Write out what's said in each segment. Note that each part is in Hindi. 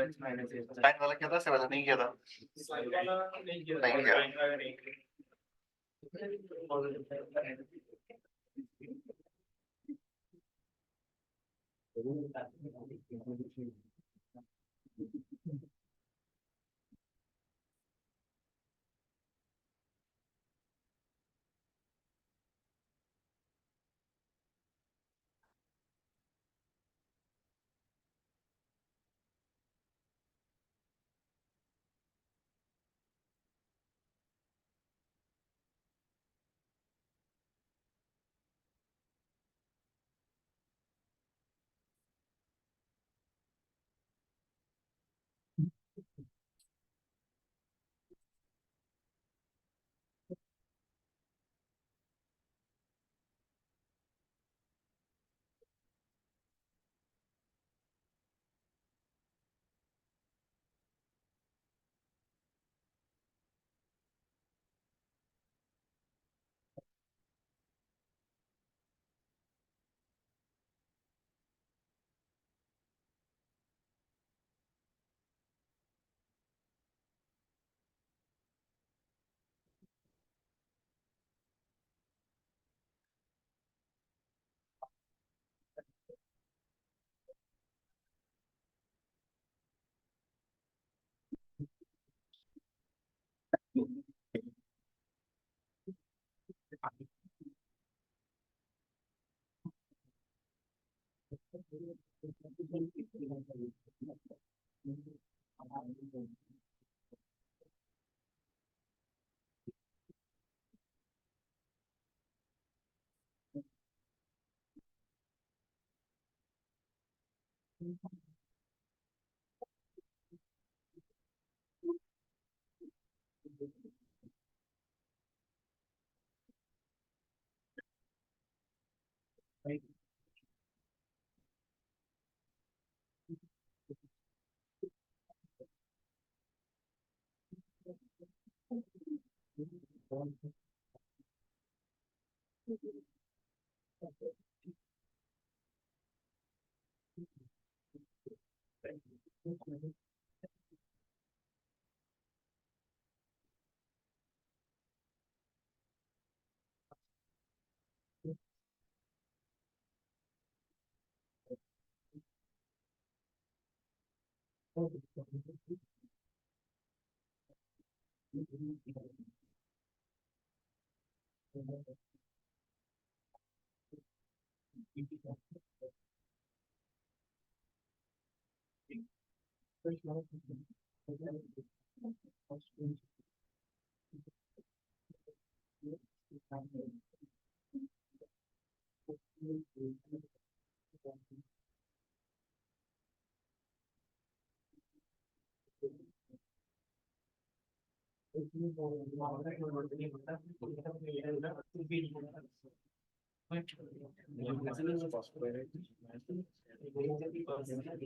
साइन वाला क्या था, से वाला नहीं किया था, नहीं किया।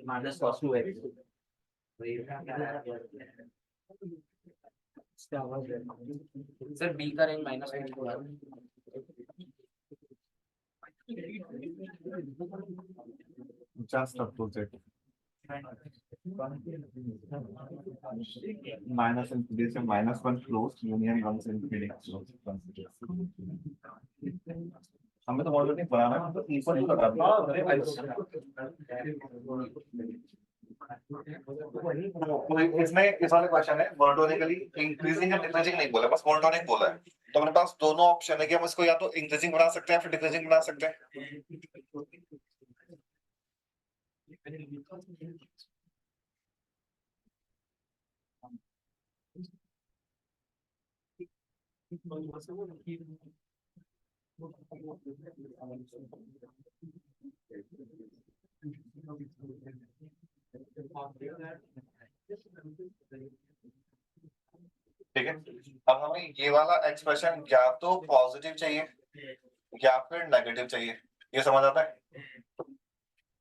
माइनस कॉस टू है सर बी का range minus Just approach it. Minus infinity से -1 closed union runs infinity closed. हमें तो ऑलरेडी बनाना है, तो इक्वल टू लगा दिया। इसमें इस वाले क्वेश्चन है मोनोटोनिकली इंक्रीजिंग या डिक्रीजिंग नहीं बोला, बस मोनोटोनिक बोला है। तो अपने पास दोनों ऑप्शन है कि हम इसको या तो इंक्रीजिंग बना सकते हैं फिर डिक्रीजिंग बना सकते हैं। ठीक है, अब हमें ये वाला एक्सप्रेशन या तो पॉजिटिव चाहिए या फिर नेगेटिव चाहिए, ये समझ आता है।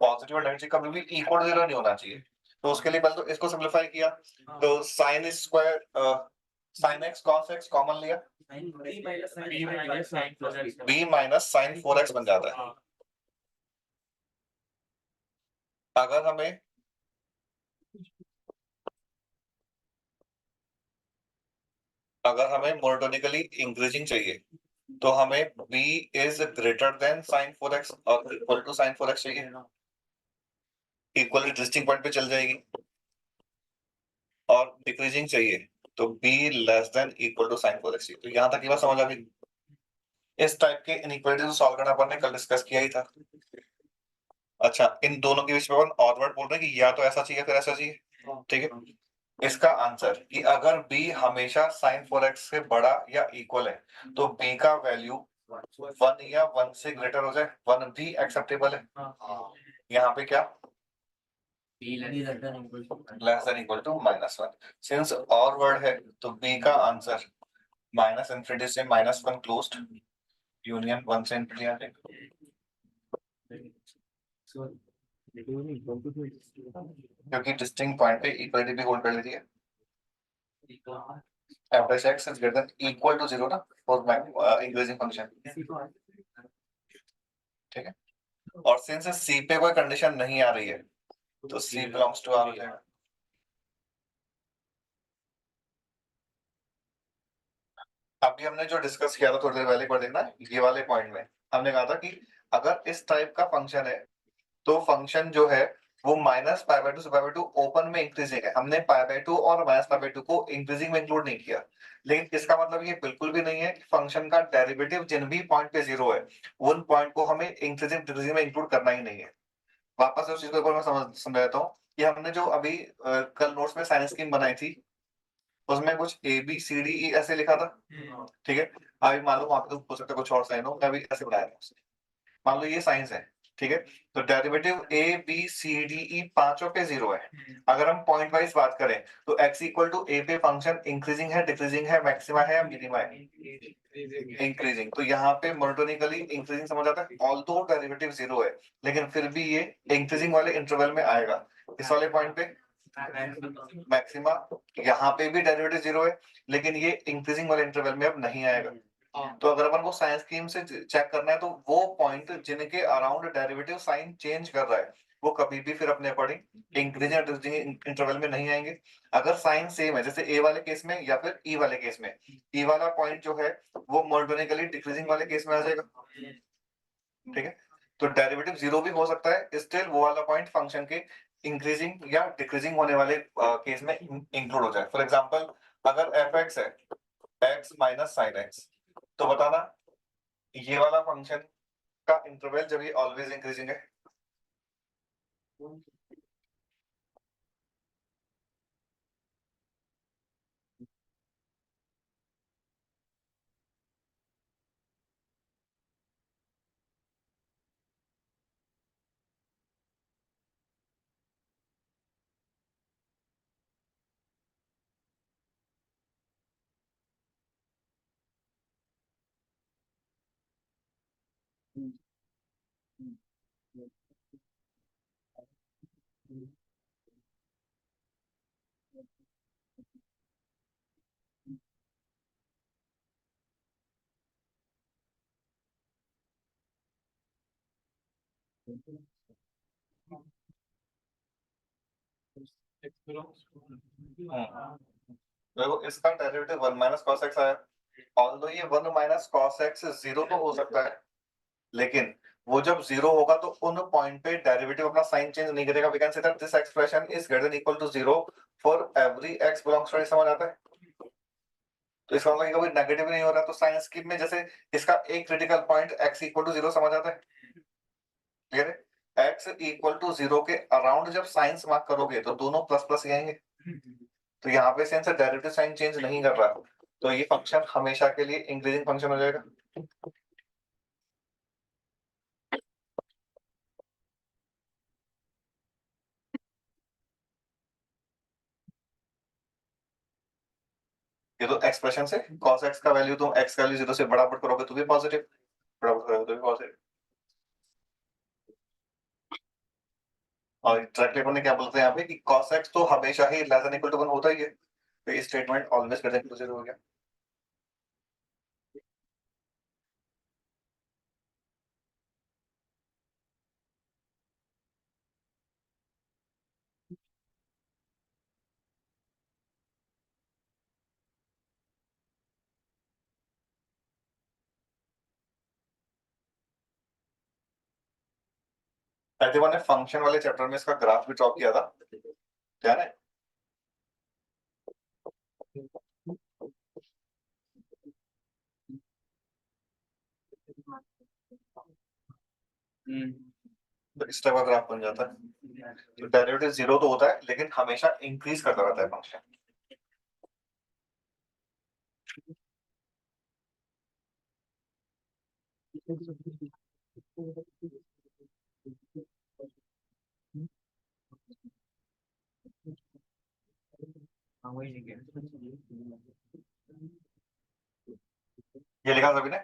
पॉजिटिव और नेगेटिव कभी भी इक्वल जीरो नहीं होना चाहिए, तो उसके लिए पहले तो इसको सिंपलीफाई किया, तो sin square sin x cos x common लिया, b माइनस sin 4x बन जाता है। अगर हमें अगर हमें मोनोटोनिकली इंक्रीजिंग चाहिए तो हमें b is greater then sin 4x और इक्वल टू sin 4x चाहिए, इक्वल डिस्टिंक्ट पॉइंट पे चल जाएगी। और डिक्रीजिंग चाहिए तो b less than equal to sin 4x चाहिए। तो यहां तक की बात समझ आ गई। इस टाइप के इनइक्वालिटी को सॉल्व करना अपन ने कल डिस्कस किया ही था। अच्छा, इन दोनों के बीच में अपन और वर्ड बोल रहे हैं कि या तो ऐसा चाहिए फिर ऐसा चाहिए, ठीक है। इसका आंसर कि अगर b हमेशा sin 4x से बड़ा या इक्वल है तो b का वैल्यू 1 या 1 से ग्रेटर हो जाए, 1 भी एक्सेप्टेबल है। यहाँ पे क्या less than equal to -1। Since और वर्ड है तो b का आंसर -इंफिनिटी से -1 क्लोज्ड यूनियन 1 से इंफिनिटी आ जाएगा, क्योंकि डिस्टिंक्ट पॉइंट पे इक्वलिटी भी होल्ड कर लेती है। Average x is greater than equal to 0 ना फॉर इंक्रीजिंग फंक्शन, ठीक है। और सिंस c पे कोई कंडीशन नहीं आ रही है तो c बिलोंग्स टू r हो जाएगा। अभी हमने जो डिस्कस किया था थोड़ी देर पहले, एक बार देखना ये वाले पॉइंट में हमने कहा था कि अगर इस टाइप का फंक्शन है तो फंक्शन जो है वो -π/2 से π/2 ओपन में इंक्रीजिंग है। हमने π/2 और -π/2 को इंक्रीजिंग में इंक्लूड नहीं किया, लेकिन इसका मतलब ये बिल्कुल भी नहीं है कि फंक्शन का डेरिवेटिव जिन भी पॉइंट पे 0 है उन पॉइंट को हमें इंक्रीजिंग डिक्रीजिंग में इंक्लूड करना ही नहीं है। वापस से उस चीज को एक बार मैं समझाता हूँ कि हमने जो अभी कल नोट्स में साइंस स्कीम बनाई थी उसमें कुछ ABCDE ऐसे लिखा था, ठीक है। अभी मान लो वहां पे तो हो सकता है कुछ और साइन हो, मैं अभी ऐसे बनाया था। मान लो ये साइंस है, ठीक है। तो डेरिवेटिव ABCDE पांचों पे 0 है। अगर हम पॉइंट वाइज बात करें तो x इक्वल टू a पे फंक्शन इंक्रीजिंग है, डिक्रीजिंग है, मैक्सिमा है या मिनिमा है? इंक्रीजिंग। तो यहाँ पे मोनोटोनिकली इंक्रीजिंग समझ आता है, ऑल्दो डेरिवेटिव 0 है लेकिन फिर भी ये इंक्रीजिंग वाले इंटरवल में आएगा। इस वाले पॉइंट पे मैक्सिमा, यहाँ पे भी डेरिवेटिव 0 है लेकिन ये इंक्रीजिंग वाले इंटरवल में अब नहीं आएगा। तो अगर अपन को साइंस स्कीम से चेक करना है तो वो पॉइंट जिनके अराउंड डेरिवेटिव साइन चेंज कर रहा है वो कभी भी फिर अपने अकॉर्डिंग इंक्रीजिंग और डिक्रीजिंग इंटरवल में नहीं आएंगे। अगर साइन सेम है जैसे ए वाले केस में या फिर ई वाले केस में, ई वाला पॉइंट जो है वो मोनोटोनिकली डिक्रीजिंग वाले केस में आ जाएगा, ठीक है। तो डेरिवेटिव 0 भी हो सकता है, स्टिल वो वाला पॉइंट फंक्शन के इंक्रीजिंग या डिक्रीजिंग होने वाले केस में इंक्लूड हो जाए। फॉर एग्जांपल अगर f(x) है x माइनस साइन x, तो बताना ये वाला फंक्शन का इंटरवल जब ये ऑलवेज इंक्रीजिंग है। देखो इसका डेरिवेटिव 1 माइनस कॉस एक्स आया, ऑल्दो ये 1 माइनस कॉस एक्स 0 तो हो सकता है लेकिन वो जब 0 होगा तो उन पॉइंट पे डेरिवेटिव अपना साइन चेंज नहीं करेगा। We can say that this expression is greater than equal to 0 for every x belongs to, समझ आता है। तो इसका मतलब कोई नेगेटिव नहीं हो रहा, तो साइन स्कीम में जैसे इसका एक critical point x equal to 0 समझ आता है, क्लियर है। x इक्वल टू 0 के अराउंड जब साइंस मार्क करोगे तो दोनों प्लस प्लस ही आएंगे। तो यहाँ पे सेंस डेरिवेटिव साइन चेंज नहीं कर रहा, तो ये फंक्शन हमेशा के लिए इंक्रीजिंग फंक्शन हो जाएगा। ये तो एक्सप्रेशन से cos x का वैल्यू तुम x का वैल्यू 0 से बड़ा पुट करोगे तो भी पॉजिटिव, बड़ा पुट करोगे तो भी पॉजिटिव। और डायरेक्टली अपन ने क्या बोलते हैं यहाँ पे कि cos x तो हमेशा ही लेस देन इक्वल टू 1 होता ही है, तो ये स्टेटमेंट ऑलवेज ग्रेटर देन 0 हो गया। प्रतिभा ने फंक्शन वाले चैप्टर में इसका ग्राफ भी ड्रॉ किया था, ध्यान है? तो इस टाइप का ग्राफ बन जाता है। तो डेरिवेटिव जीरो तो होता है लेकिन हमेशा इंक्रीज करता रहता है फंक्शन। ये लिखा सभी ने?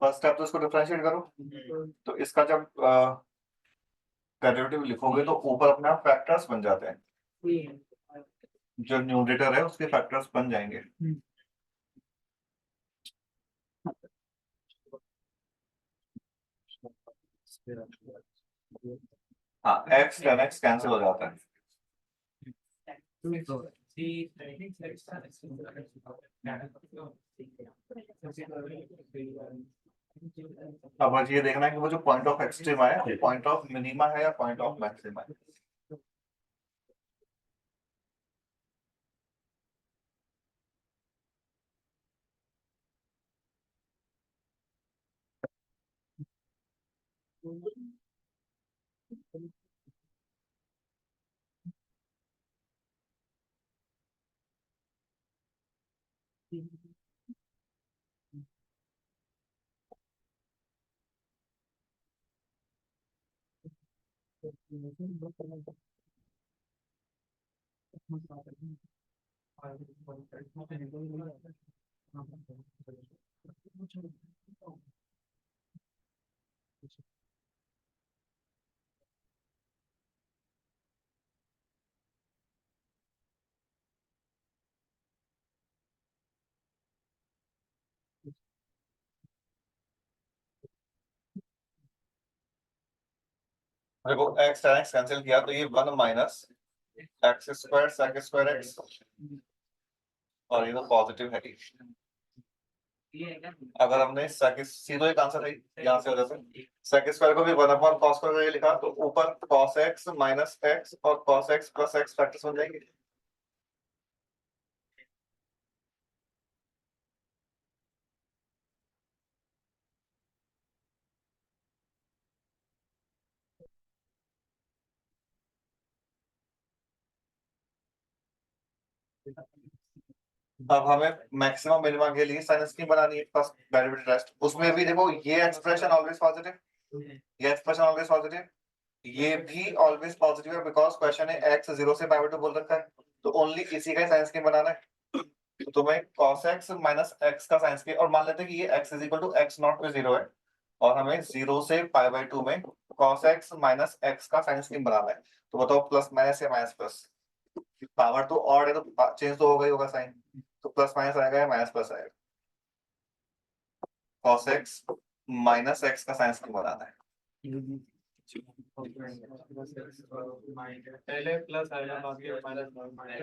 फर्स्ट स्टेप तो इसको डिफरेंशिएट करो। तो इसका जब डेरिवेटिव लिखोगे तो ऊपर अपने आप फैक्टर्स बन जाते हैं, जो न्यूमरेटर है उसके फैक्टर्स बन जाएंगे। हाँ, x tan x कैंसिल हो जाता है। अब आज ये देखना है कि वो जो पॉइंट ऑफ एक्सट्रीमा है पॉइंट ऑफ मिनिमा है या पॉइंट ऑफ मैक्सिमा है। देखो एक्स tan x कैंसिल किया तो ये 1 minus x square sec square x, और ये तो पॉजिटिव है ही। अगर हमने सेक सीधो एक आंसर है यहाँ से वजह से सेक स्क्वायर को भी 1 अपॉन कॉस स्क्वायर लिखा तो ऊपर कॉस एक्स माइनस एक्स और cos x plus x factors बन जाएंगे। अब हमें मैक्सिमम मिनिमा के लिए साइन स्कीम बनानी है फर्स्ट डेरिवेटिव टेस्ट। उसमें भी देखो ये एक्सप्रेशन ऑलवेज पॉजिटिव, ये एक्सप्रेशन ऑलवेज पॉजिटिव, ये भी ऑलवेज पॉजिटिव है बिकॉज क्वेश्चन है एक्स 0 से पाई 2 बोल रखा है, तो ओनली इसी का साइन स्कीम बनाना है। तो तुम्हें cos x माइनस एक्स का साइन स्कीम, और मान लेते हैं कि ये x is equal to x naught पे 0 है और हमें 0 से पाई बाई 2 में cos x माइनस एक्स का साइन स्कीम बनाना है। तो बताओ प्लस माइनस या माइनस प्लस? पावर तो ऑड है तो चेंज तो होगा ही होगा साइन, तो प्लस माइनस आएगा या माइनस प्लस आएगा? cos x माइनस एक्स का साइन स्कीम बनाना है। पहले प्लस आएगा बाद में माइनस।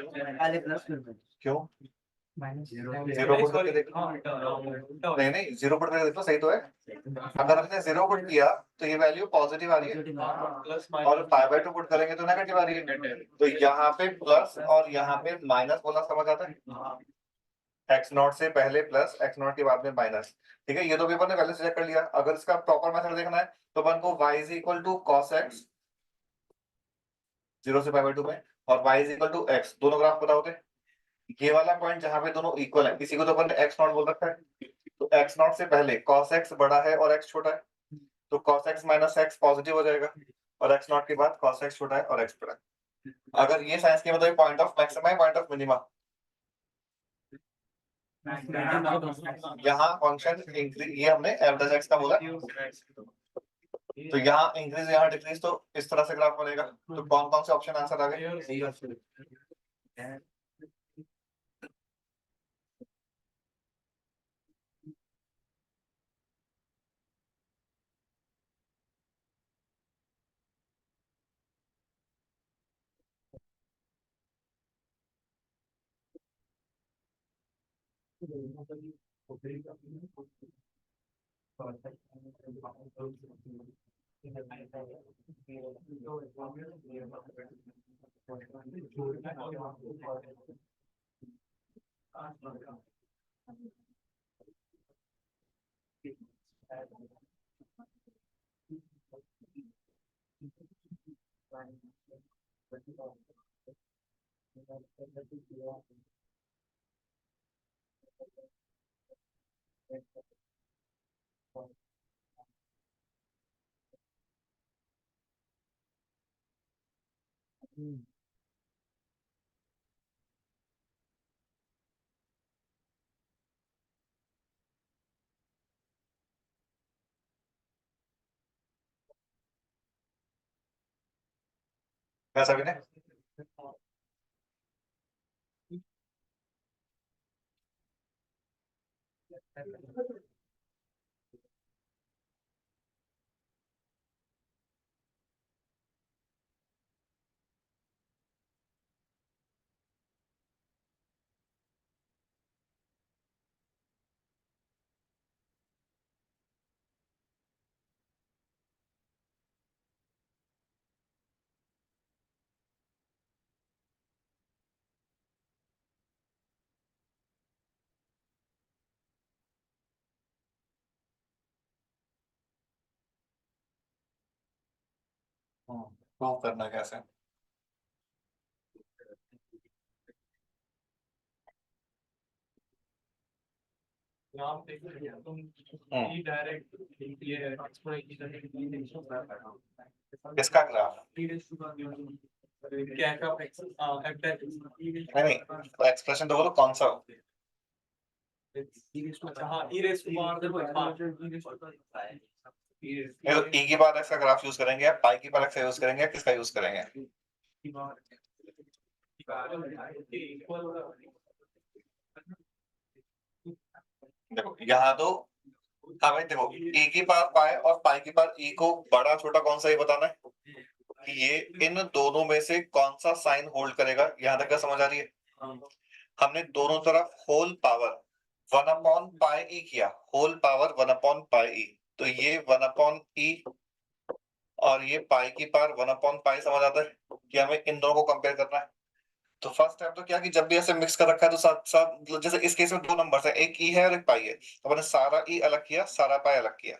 पहले प्लस फिर क्यों? माइनस जीरो पुट करके देख लो। नहीं नहीं, जीरो पुट करके देख लो, सही तो है। अगर हमने जीरो पुट किया तो ये वैल्यू पॉजिटिव आ रही है, प्लस और पाई बाई 2 पुट करेंगे तो नेगेटिव आ रही है। तो यहाँ पे प्लस और यहाँ पे माइनस बोला समझ आता है? एक्स नॉट से पहले प्लस, एक्स नॉट के बाद में माइनस। ठीक है, ये तो भी अपन ने पहले से चेक कर लिया। अगर इसका प्रॉपर मेथड देखना है तो अपन को y is equal to cos x 0 से पाई बाई 2 में, और y is equal to x, दोनों ग्राफ पता होते हैं। ये वाला पॉइंट जहां पे दोनों इक्वल है, इसी को तो अपन ने एक्स नॉट बोल रखा है। तो एक्स नॉट से पहले कॉस एक्स बड़ा है और एक्स छोटा है, तो cos x minus x positive हो जाएगा, और एक्स नॉट के बाद कॉस एक्स छोटा है और एक्स बड़ा है। अगर ये साइंस के मतलब पॉइंट ऑफ मैक्सिमा है पॉइंट ऑफ मिनिमा? यहाँ फंक्शन इंक्रीज, ये हमने एवरेज एक्स का बोला, तो यहाँ इंक्रीज यहाँ डिक्रीज, तो इस तरह से ग्राफ बनेगा। तो कौन कौन से ऑप्शन आंसर आ गए? कैसा भी नहीं? प्रूव करना है कैसे? यहाँ पे तुम हम्म। ई डायरेक्ट ये किसका ग्राफ? क्या का नहीं, एक्सप्रेशन तो बोलो कौन सा हो? हाँ ई रेस टू पावर देखो ये तो e की पावर x का ग्राफ यूज करेंगे या पाई की पावर x का यूज करेंगे या किसका यूज करेंगे? देखो यहाँ तो, हाँ भाई देखो, e की पावर पाई और पाई की पावर e को बड़ा छोटा कौन सा ये बताना है कि ये इन दोनों में से कौन सा साइन होल्ड करेगा। यहाँ तक क्या समझ आ रही है? हमने दोनों तरफ होल पावर 1/पाई e किया, होल पावर 1/पाई e, तो ये 1/e और ये पाई की पावर 1/पाई समझ आता है कि हमें इन दोनों को कंपेयर करना है। तो फर्स्ट स्टेप तो क्या कि जब भी ऐसे मिक्स कर रखा है तो साथ साथ, जैसे इस केस में दो नंबर्स है, एक ई है और एक पाई है, तो मैंने सारा ई अलग किया, सारा पाई अलग किया।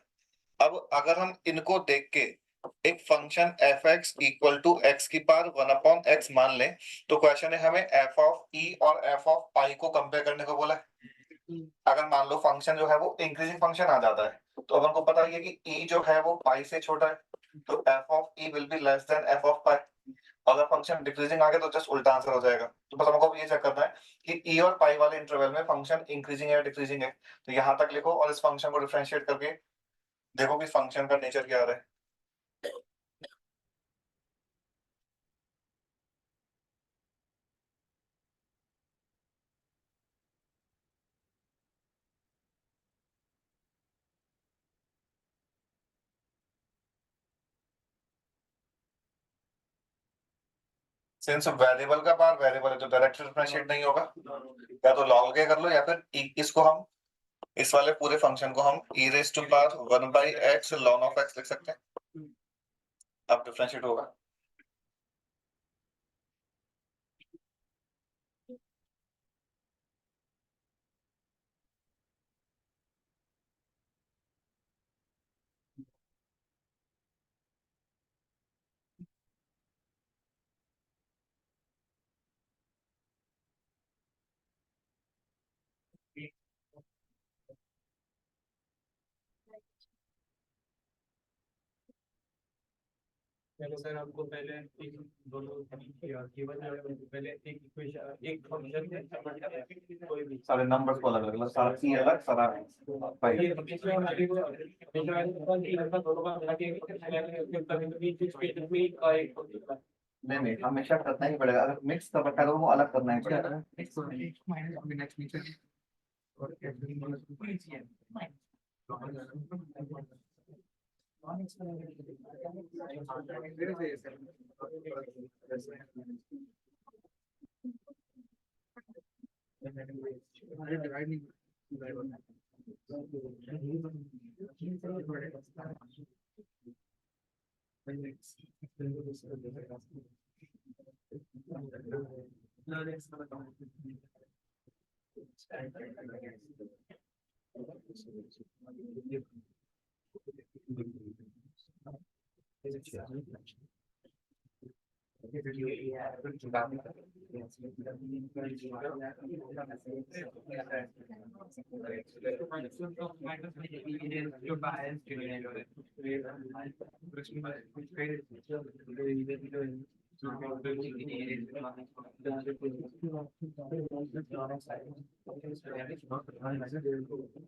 अब अगर हम इनको देख के एक function f x equal to x की पावर 1/x मान लें, तो क्वेश्चन है हमें एफ ऑफ ई और एफ ऑफ पाई को कंपेयर करने को बोला है। अगर मान लो फंक्शन जो है वो इंक्रीजिंग फंक्शन आ जाता है, तो अब हमको पता है कि ई जो है वो पाई से छोटा है, तो F of E will be less than F of pi. अगर फंक्शन डिक्रीजिंग आ गया तो जस्ट उल्टा आंसर हो जाएगा। तो बस हमको ये चेक करना है कि ई और पाई वाले इंटरवल में फंक्शन इंक्रीजिंग है या डिक्रीजिंग है। तो यहाँ तक लिखो और इस फंक्शन को डिफरेंशिएट करके देखो कि फंक्शन का नेचर क्या आ रहा है। सिंस वेरिएबल का पावर वेरिएबल है तो डायरेक्ट डिफरेंशिएट नहीं होगा, या तो लॉग के कर लो या फिर इसको हम, इस वाले पूरे फंक्शन को हम e raise to power 1/x ln of x लिख सकते हैं। अब डिफरेंशिएट होगा। चलो सर आपको पहले एक दोनों पहले एक इक्वेशन एक फंक्शन कोई भी सारे नंबर्स को अलग अलग, सारा e अलग, सारा पाई ये दोनों का मिला के एक नहीं, हमेशा करना ही पड़ेगा। अगर मिक्स कर रखा है तो वो अलग करना ही पड़ेगा।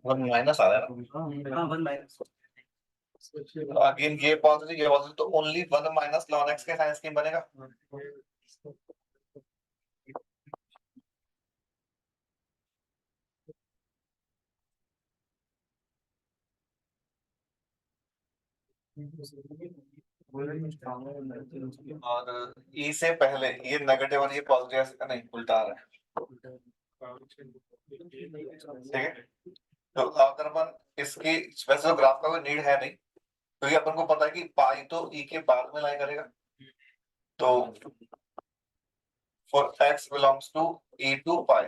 वन माइनस आ रहा है ना, हाँ 1/। तो अगेन ये पॉजिटिव ये पॉजिटिव, तो ओनली 1 - ln x के साइन स्कीम बनेगा। और e से पहले ये नेगेटिव और ये पॉजिटिव, नहीं उल्टा आ रहा है, ठीक है। तो अगर अपन इसकी, वैसे तो ग्राफ का कोई नीड है नहीं क्योंकि अपन को पता है कि पाई तो e के बाद में लाई करेगा, तो for x belongs to e to pi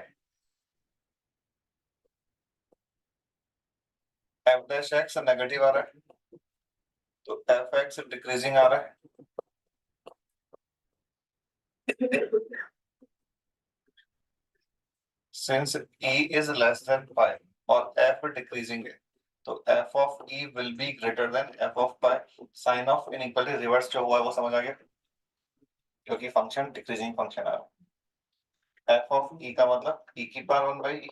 f dash x negative आ रहा है, तो f x डिक्रीजिंग आ रहा है, Since e is less than pi और f decreasing है, तो f of e will be greater than f of pi. Sign of inequality reverse जो हुआ है वो समझ आ गया, क्योंकि फंक्शन डिक्रीजिंग फंक्शन आ रहा है. f of e का मतलब e की पावर 1 by e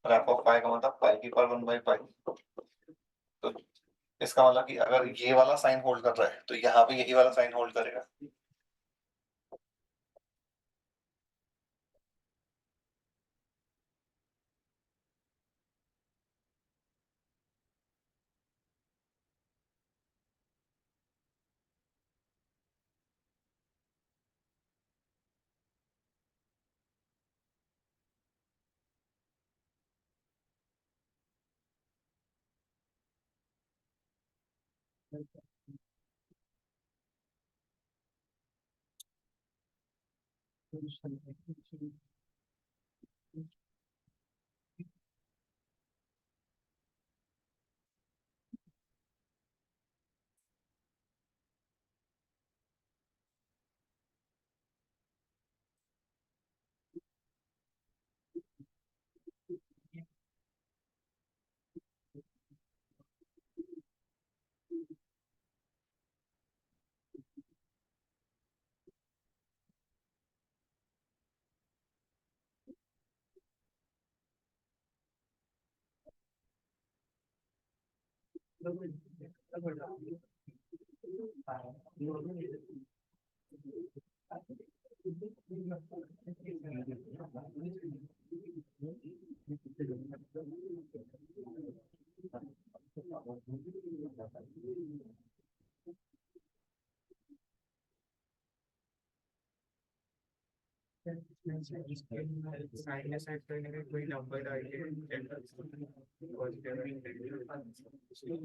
और f of pi का मतलब pi की पावर 1 by pi. तो इसका मतलब कि अगर ये वाला साइन होल्ड कर रहा है तो यहाँ पे यही वाला साइन होल्ड करेगा.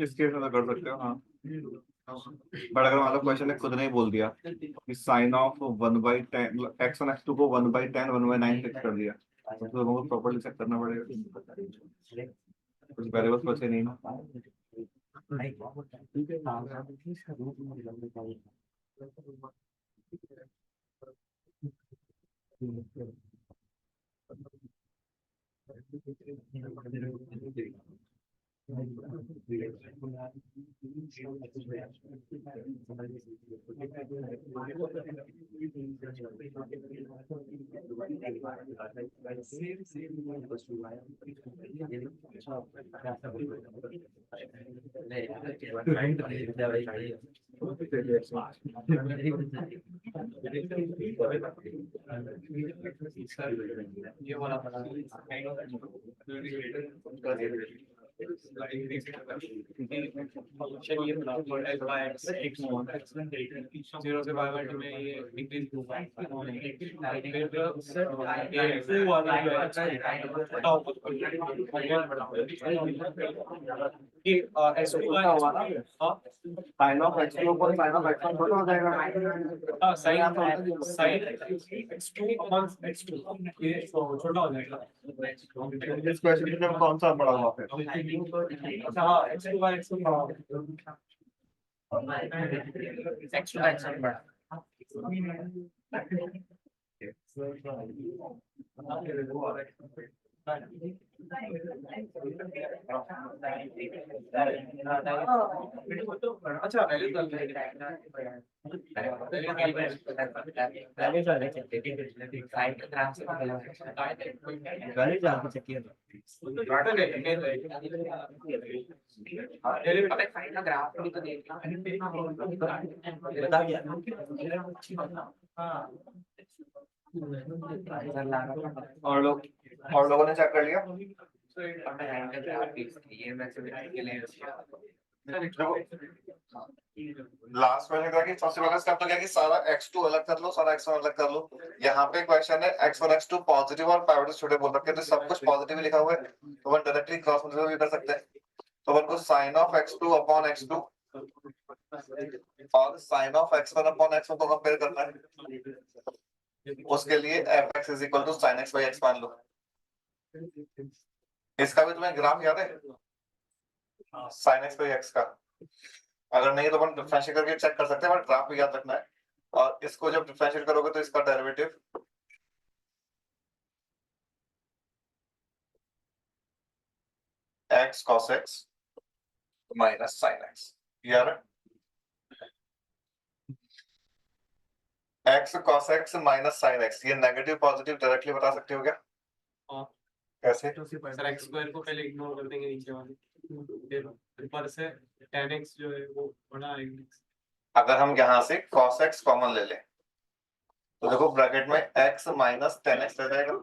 इस केस में तो कर सकते हो हाँ. बट अगर मतलब क्वेश्चन ने खुद ने ही बोल दिया कि साइन ऑफ 1/10 x1 x2 को 1/10 1/9 फिक्स कर दिया, तो हमको प्रॉपर्ली चेक करना पड़ेगा. कुछ वेरिएबल्स बचे नहीं ना. ये वाला जीरो से बाय वर्ड में ये डिक्रीज होगा. फिर वाला टॉप कि ऐसा हुआ ना साइन ऑफ x2 पर साइन ऑफ x1 छोटा हो जाएगा. साइन x2 अपॉन x2 ये छोटा हो जाएगा. इस क्वेश्चन में कौन सा बड़ा हुआ फिर? हाँ x2 bye x2 x2 by x1 बड़ा. अच्छा और लोगों ने चेक कर लिया. लास्ट क्वेश्चन था कि सबसे पहला स्टेप तो क्या कि सारा x2 अलग कर लो, सारा x1 अलग कर लो. यहाँ पे क्वेश्चन है x1 x2 पॉजिटिव और पावर छोटे बोल रखे हैं, तो सब कुछ पॉजिटिव लिखा हुआ है तो वन डायरेक्टली क्रॉस मल्टीप्लाई भी कर सकते हैं. तो वन को sign of x2 upon x2 और sign of x1 upon x1 को कंपेयर करना है. उसके लिए fx is equal to sin x by x मान लो. इसका भी तुम्हें ग्राफ याद है sin x by x का? अगर नहीं तो अपन डिफरेंशिएट करके चेक कर सकते हैं, बट ग्राफ भी याद रखना है. और इसको जब डिफरेंशिएट करोगे तो इसका derivative x cos x minus sin x, यार x cos x minus sin x, ये नेगेटिव पॉजिटिव डायरेक्टली बता सकते हो क्या? हाँ। कैसे? सर एक्स स्क्वायर को पहले इग्नोर कर देंगे नीचे वाले, फिर ऊपर से tan x जो है वो बड़ा आएगा। अगर हम यहाँ से cos x कॉमन ले लें तो देखो ब्रैकेट में x माइनस टेन एक्स रह जाएगा,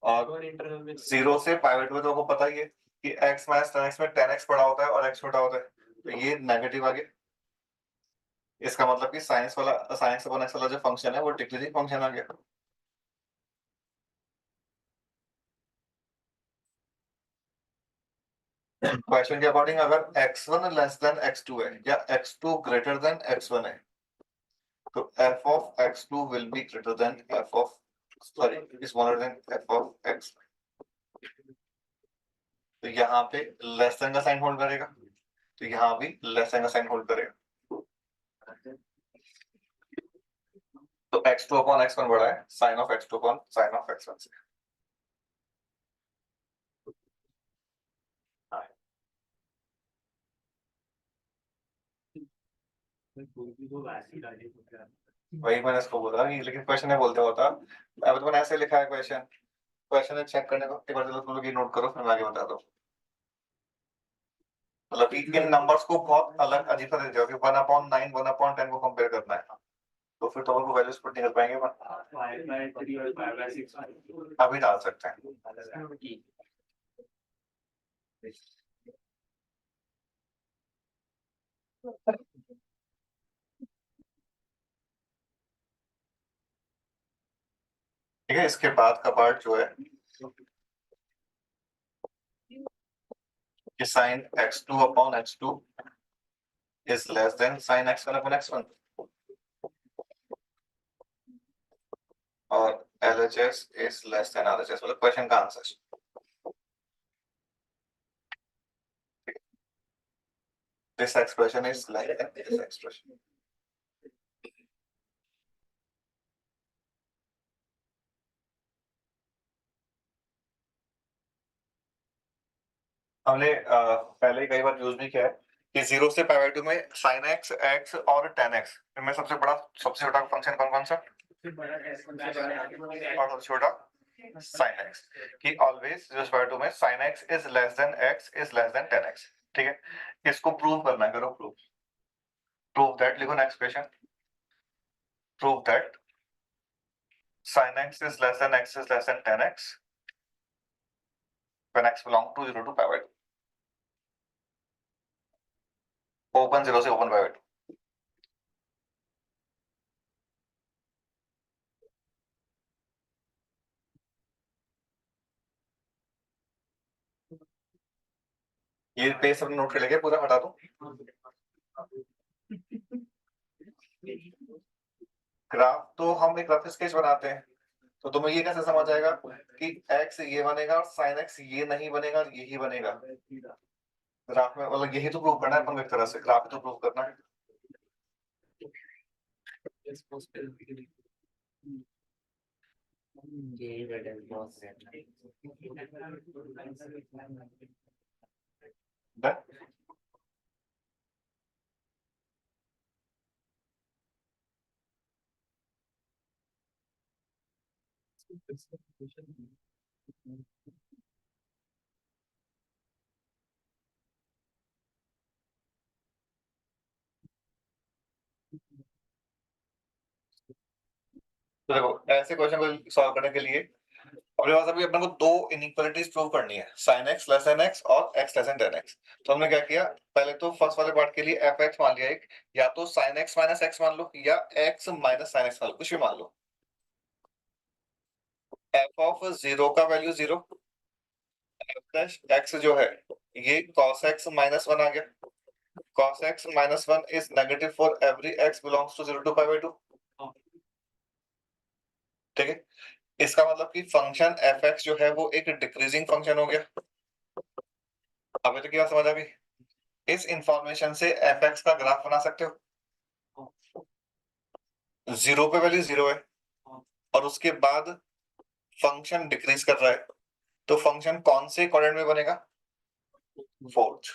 और और इंटरवल में 0 से पाइवट में तो आपको पता ही है कि x माइनस टेन एक्स में टेन एक्स बड़ा होता है और x छोटा होता है, तो ये नेगेटिव आ गया। इसका मतलब कि साइंस वाला साइंस अपॉन एक्स वाला जो फंक्शन है वो डिक्रीजिंग फंक्शन आ गया। क्वेश्चन के अकॉर्डिंग अगर x1 लेस देन x2 है या x2 ग्रेटर देन x1 है तो f of x2 will be greater than f of sorry is smaller than f of x। तो यहाँ पे लेस देन का साइन होल्ड करेगा, तो यहाँ भी लेस देन का साइन होल्ड करेगा, तो x2 अपॉन x1 बड़ा है sign of x2 upon sign of x1 से। वही मैंने इसको बोला कि लेकिन क्वेश्चन में बोलते होता, अब तो मैंने ऐसे लिखा है क्वेश्चन, क्वेश्चन चेक करने को एक बार चलो तुम लोग ये नोट करो फिर मैं आगे बता दो। मतलब कि इन नंबर्स को बहुत अलग अजीब सा देते हो कि 1/9 1/10 को कंपेयर करना है, तो फिर तुम लोग को वैल्यूज पुट नहीं कर पाएंगे अभी डाल सकते हैं। ठीक है, इसके बाद का पार्ट जो है कि sign x2 upon x2 is less than sign x1 upon x1 और LHS is less than RHS, मतलब क्वेश्चन का answer. This expression is less than this expression. हमने पहले ही कई बार यूज भी किया है कि 0 से π/2 में sin x, x और tan x इनमें सबसे छोटा फंक्शन कौन सा और सबसे छोटा sin x, कि ऑलवेज 0 से π/2 में sin x is less then x is less then tan x। ठीक है, इसको प्रूव करना है, करो प्रूव दैट, लिखो ना expression, prove that sin x is less than x is less than tan x when x belong to 0 to π/2, open 0 से ओपन π/2। ये पेज सब नोट कर लेके पूरा हटा दो। ग्राफ तो हम एक रफ स्केच बनाते हैं, तो तुम्हें ये कैसे समझ आएगा कि x ये बनेगा और sin x ये नहीं बनेगा, यही बनेगा ग्राफ में, मतलब यही तो प्रूव करना है अपन को, एक तरह से ग्राफ तो प्रूव करना है। Done? तो देखो ऐसे क्वेश्चन को सॉल्व करने के लिए अपने पास अभी अपन को दो इनइक्वालिटीज प्रूव करनी है, sin x less than x और x less than tan x। तो हमने क्या किया, पहले तो फर्स्ट वाले पार्ट के लिए fx मान लिया एक, या तो sin x माइनस x मान लो या x माइनस sin x मान लो, कुछ भी मान लो। f ऑफ 0 का वैल्यू 0 प्लस x जो है ये cos x माइनस 1 आ गया, cos x minus 1 is negative for every x belongs to 0 to π/2। ठीक है, इसका मतलब कि फंक्शन fx जो है वो एक डिक्रीजिंग फंक्शन हो गया। अभी तो क्या समझ आ गई, इस इंफॉर्मेशन से fx का ग्राफ बना सकते हो। जीरो पे वैल्यू जीरो है और उसके बाद फंक्शन डिक्रीज कर रहा है, तो फंक्शन कौन से क्वाड्रेंट में बनेगा? फोर्थ।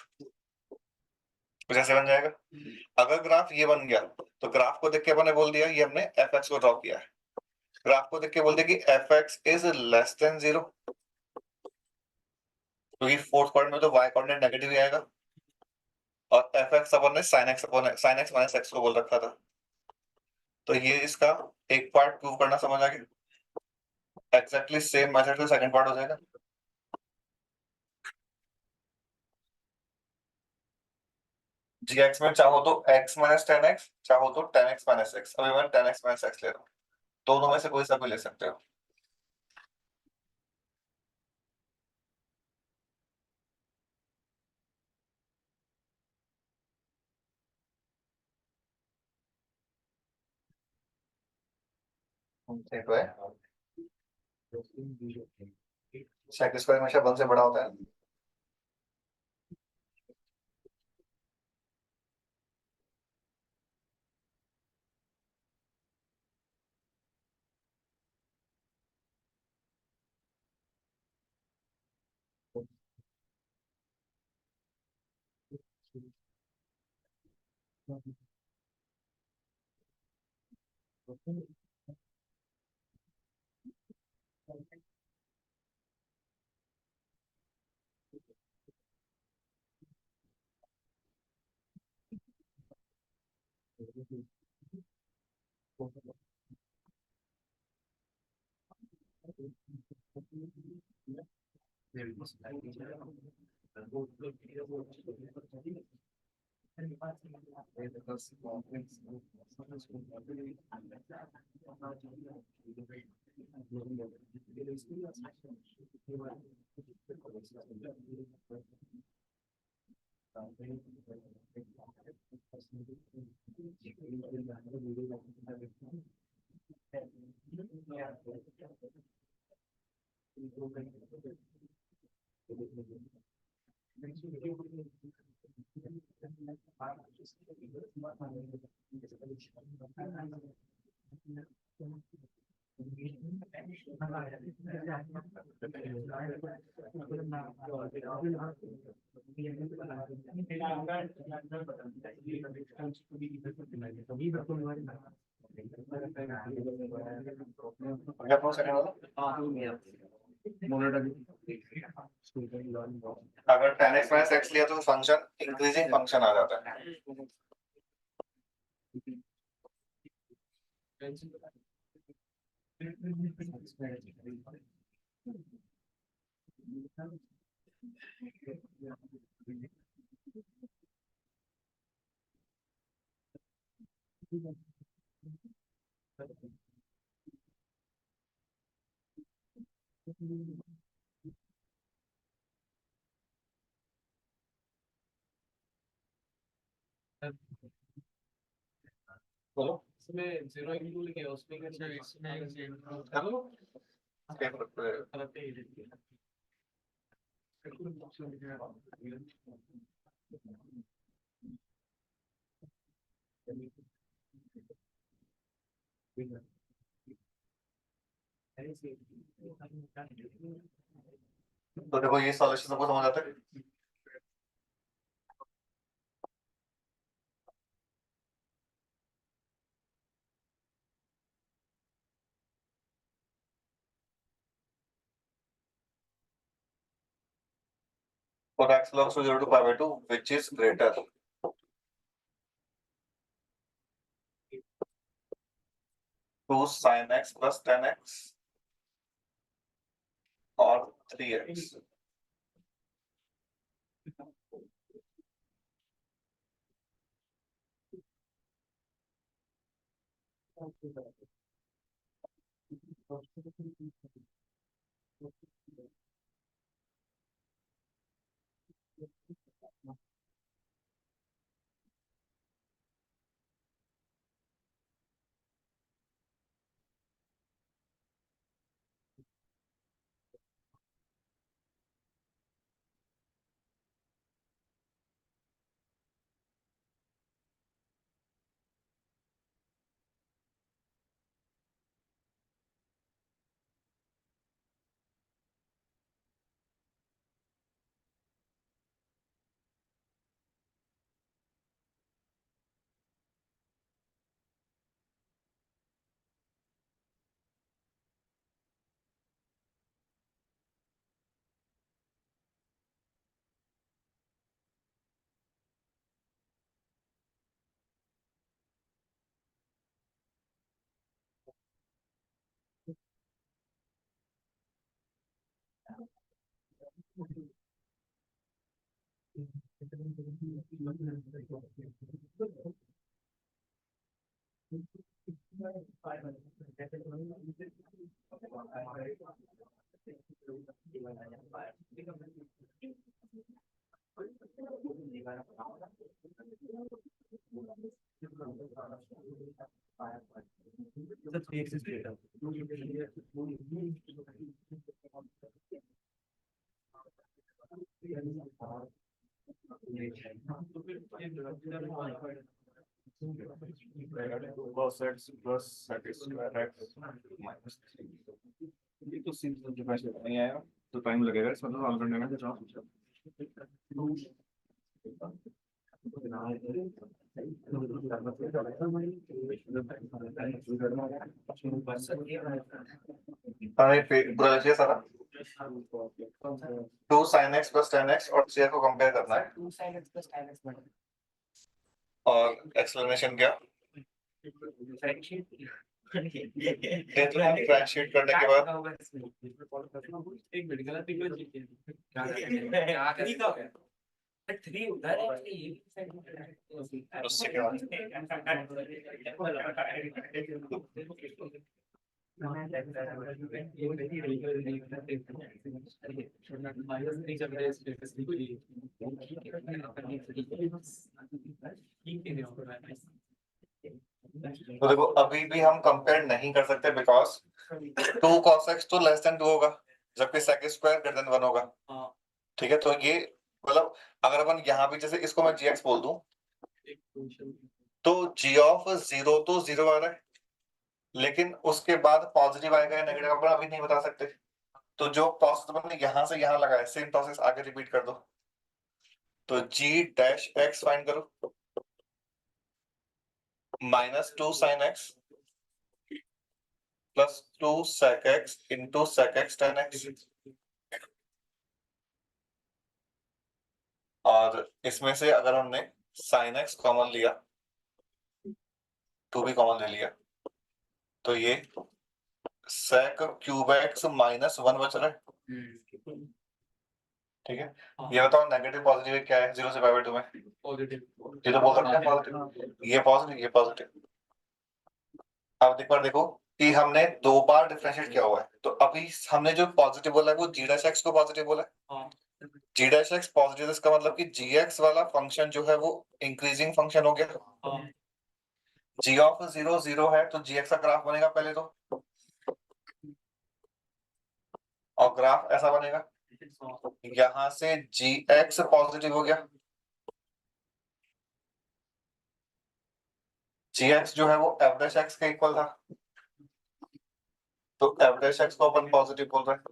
कुछ ऐसे बन जाएगा। अगर ग्राफ ये बन गया तो ग्राफ को देख के अपन ने बोल दिया ये हमने एफ एक्स को ड्रॉ किया है, ग्राफ को देख के बोल दिया कि F x is less than zero, क्योंकि फोर्थ क्वाड्रेंट में तो वाई कोऑर्डिनेट नेगेटिव ही आएगा, और एफ एक्स अपन ने साइन एक्स माइनस एक्स को बोल रखा था। तो ये इसका एक पार्ट प्रूव करना समझ आ गया। एग्जैक्टली सेम मेथड का सेकंड पार्ट हो जाएगा। जी एक्स में चाहो तो एक्स माइनस टेन एक्स, चाहो तो टेन एक्स माइनस एक्स। अभी मैं टेन एक्स माइनस एक्स ले रहा हूँ, दोनों में से कोई सा भी ले सकते हो। ठीक है, सेकंड स्क्वायर हमेशा वन से बड़ा होता है। क्या कौन सेकंड वाला? अगर टेन एक्स माइनस एक्स लिया तो फंक्शन इंक्रीजिंग फंक्शन आ जाता है। बोलो। इसमें जीरो इंक्लूड किया उसमें क्या इसमें हेलो, तो देखो ये सॉल्यूशन सबको समझ आता है। For x belongs to 0 to pi by 2, which is greater? 2 sin x plus 10x और 3x। cos x plus sec square x minus 3। ये तो सिंपल डिफरेंशियल नहीं आएगा तो टाइम लगेगा इसमें तो सॉल्व करने में। हमें पूरा लिखिए सारा। 2 sin x plus 10x और 3 को कंपेयर करना है 2 sin x plus tan x madam और एक्सप्लेनेशन क्या डिफरेंशिएट करने के बाद एक मिनट गलती कर दी थ्री उधर है ये उससे क्या तो देखो अभी भी हम कंपेयर नहीं कर सकते बिकॉज 2 cos x तो लेस देन 2 होगा जबकि sec स्क्वायर ग्रेटर देन 1 होगा। ठीक है तो ये मतलब अगर अपन यहाँ पे जैसे इसको मैं gx बोल दूं तो g ऑफ 0 तो 0 आ रहा है लेकिन उसके बाद पॉजिटिव आएगा या नेगेटिव अपन अभी नहीं बता सकते। तो जो प्रोसेस अपन यहाँ से यहाँ लगा है सेम प्रोसेस आगे रिपीट कर दो। तो g डैश x फाइंड करो -2 sin x plus 2 sec x into sec x tan x और इसमें से अगर हमने sin x कॉमन लिया 2 भी कॉमन ले लिया तो ये sec क्यूब x माइनस 1 बच रहा है। ठीक है ये बताओ नेगेटिव पॉजिटिव क्या है 0 से पाई बाय 2 में पॉजिटिव ये तो बोल सकते हैं पॉजिटिव ये पॉजिटिव। अब एक बार देखो कि हमने 2 बार डिफरेंशिएट किया हुआ है तो अभी हमने जो पॉजिटिव बोला है वो g डैश x को पॉजिटिव बोला है। g डैश x पॉजिटिव इसका मतलब कि gx वाला फंक्शन जो है वो इंक्रीजिंग फंक्शन हो गया। g ऑफ 0 0 है तो gx का ग्राफ बनेगा पहले तो और ग्राफ ऐसा बनेगा यहां से gx पॉजिटिव हो गया gx जो है वो f डैश x के इक्वल था तो f डैश x को अपन पॉजिटिव बोल रहे हैं।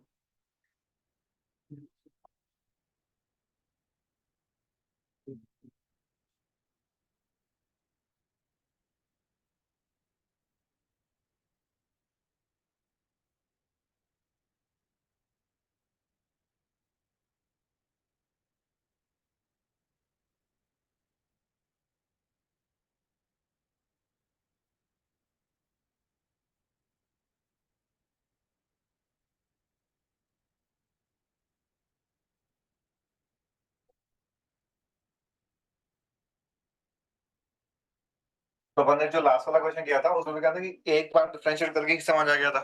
तो अपन ने जो लास्ट वाला क्वेश्चन किया था उसमें भी कहा था कि एक बार डिफरेंशिएट करके ही समझ आ गया था।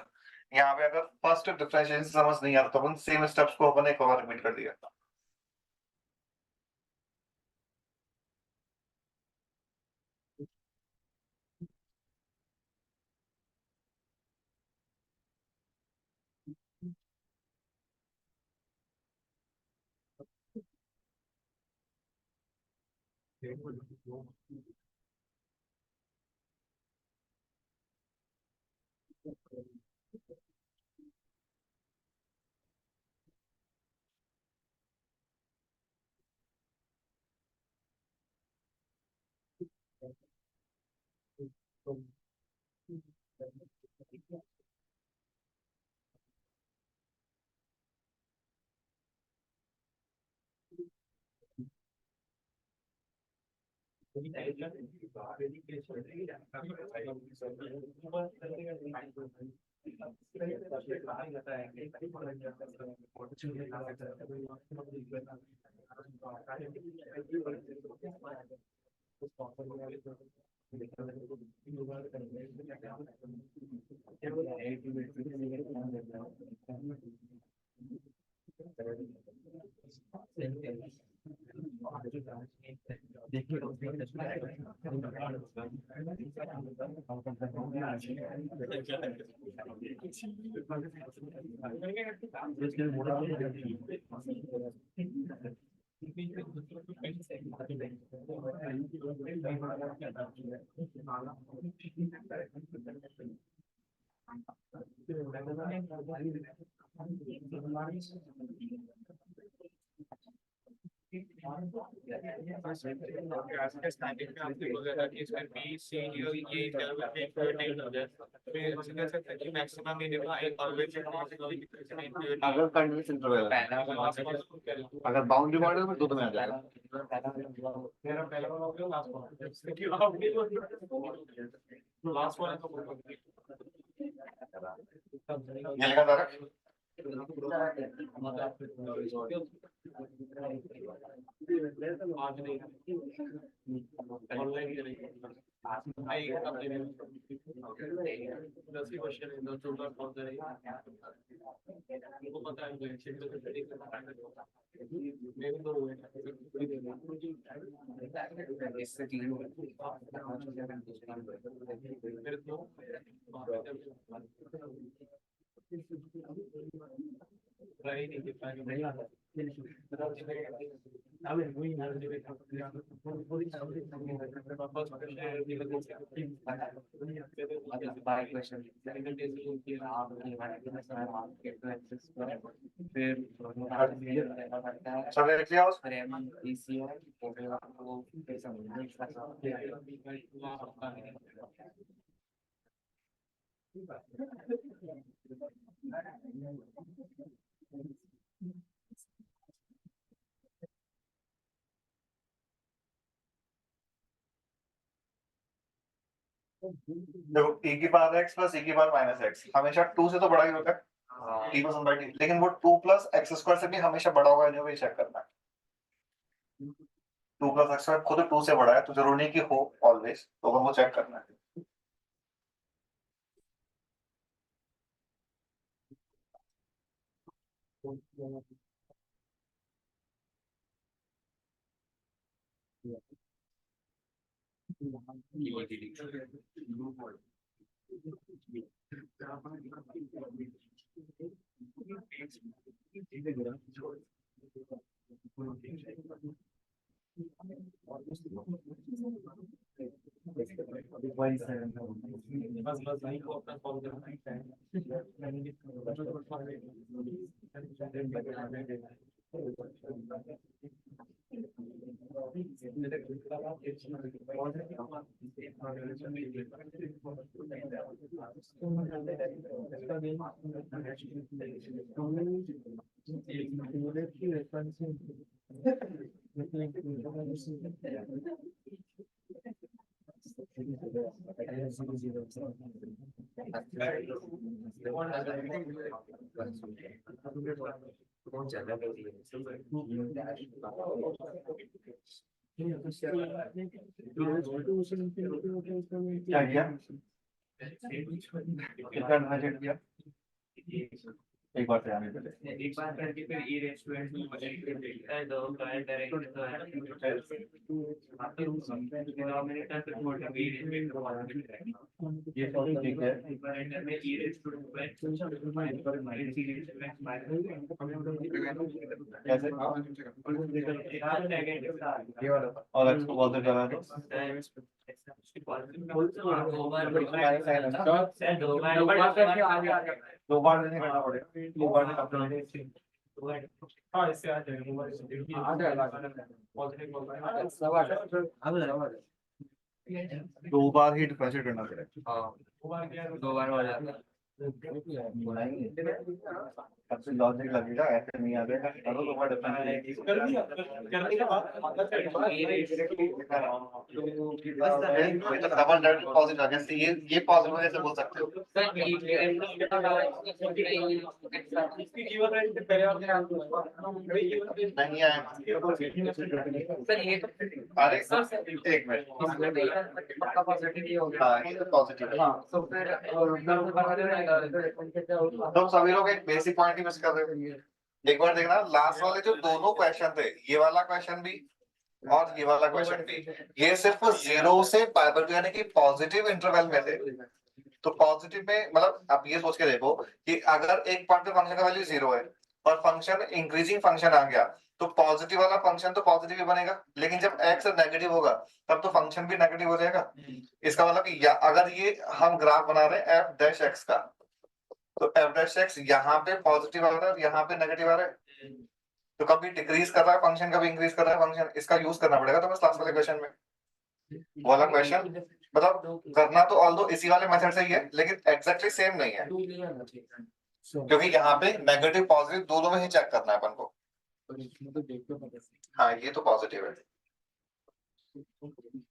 यहाँ पे अगर फर्स्ट डिफरेंशिएशन समझ नहीं आता तो अपन सेम स्टेप्स को अपन एक और रिपीट कर दिया। आज के स्टार्टिंग में आपने बोला था कि इसमें बी सी डी और ये नहीं हो जाए फिर हम कह सकते हैं कि मैक्सिमम मिनिमम एक ऑलवेज अगर कंडीशन इंटरवल है, अगर बाउंड्री मॉडल में दो में आ जाएगा। मेरा पहला वाला हो गया लास्ट वाला क्योंकि आपने लास्ट वाला तो ये लिखा था ना? सब लिख लिया उस? देखो e की पावर x प्लस e की पावर माइनस x हमेशा 2 से तो बड़ा ही होता है t प्लस 1/t, लेकिन वो 2 प्लस x स्क्वायर से भी हमेशा बड़ा होगा, जो भी चेक करना है। 2 प्लस x स्क्वायर खुद 2 से बड़ा है तो जरूरी नहीं कि हो ऑलवेज, तो वो चेक करना है। बस नहीं को अपना सॉल्व करना क्या किया? कितना डिवाइड किया? एक बार से आने पहले एक बार करके फिर e रेज़ टू n लिखता है, दो प्रायर डायरेक्ट तो आपके डिनोमिनेटर पे छोड़ के e रेज़ टू 1 लिखता है। ये सब ठीक है। न्यूमरेटर में e raise to 2 minus e raise to x minus कैसे? नेगेटिव था ये वाला और x को पॉजिटिव करना है तो दो बार नहीं करना पड़ेगा, दो बार नहीं करना हाँ इससे आ जाएगा दो बार ही डिफरेंशिएट करना पड़ेगा। दो बार हो जाता है। सबसे लॉजिक लगेगा, ऐसे नहीं आ जाएगा, करो तो बड़ा डिफरेंस। करने का बात मतलब तो डबल डेट पॉजिटिव आ गया, ये पॉजिटिव कैसे बोल सकते हो? इसकी कीवर्ड है इससे पहले आपने नहीं आया। अरे एक मिनट, हाँ ये तो पॉजिटिव है। तुम सभी लोग एक बेसिक पॉइंट ही मिस कर रहे हो। एक बार देखना लास्ट वाले जो दोनों क्वेश्चन थे, ये वाला क्वेश्चन भी और ये वाला क्वेश्चन भी, ये सिर्फ 0 से पाई पर 2 यानी कि पॉजिटिव इंटरवल में थे। तो पॉजिटिव में मतलब आप ये सोच के देखो कि अगर एक पॉइंट पे फंक्शन का वैल्यू 0 है और फंक्शन इंक्रीजिंग फंक्शन आ गया, तो पॉजिटिव वाला फंक्शन तो पॉजिटिव ही बनेगा, लेकिन जब x नेगेटिव होगा तब तो फंक्शन भी नेगेटिव हो जाएगा। इसका मतलब कि अगर ये हम ग्राफ बना रहे हैं f डैश x का, तो f डैश x यहाँ पे पॉजिटिव आ रहा है और यहाँ पे नेगेटिव आ रहा है, तो कभी डिक्रीज कर रहा है फंक्शन, कभी इंक्रीज कर रहा है फंक्शन। इसका यूज करना पड़ेगा तो बस लास्ट वाले क्वेश्चन में वाला क्वेश्चन, मतलब करना तो ऑल्दो इसी वाले मेथड से ही है, लेकिन एग्जैक्टली सेम नहीं है, क्योंकि यहाँ पे नेगेटिव पॉजिटिव दोनों में ही चेक करना है अपन को। हाँ ये तो पॉजिटिव है,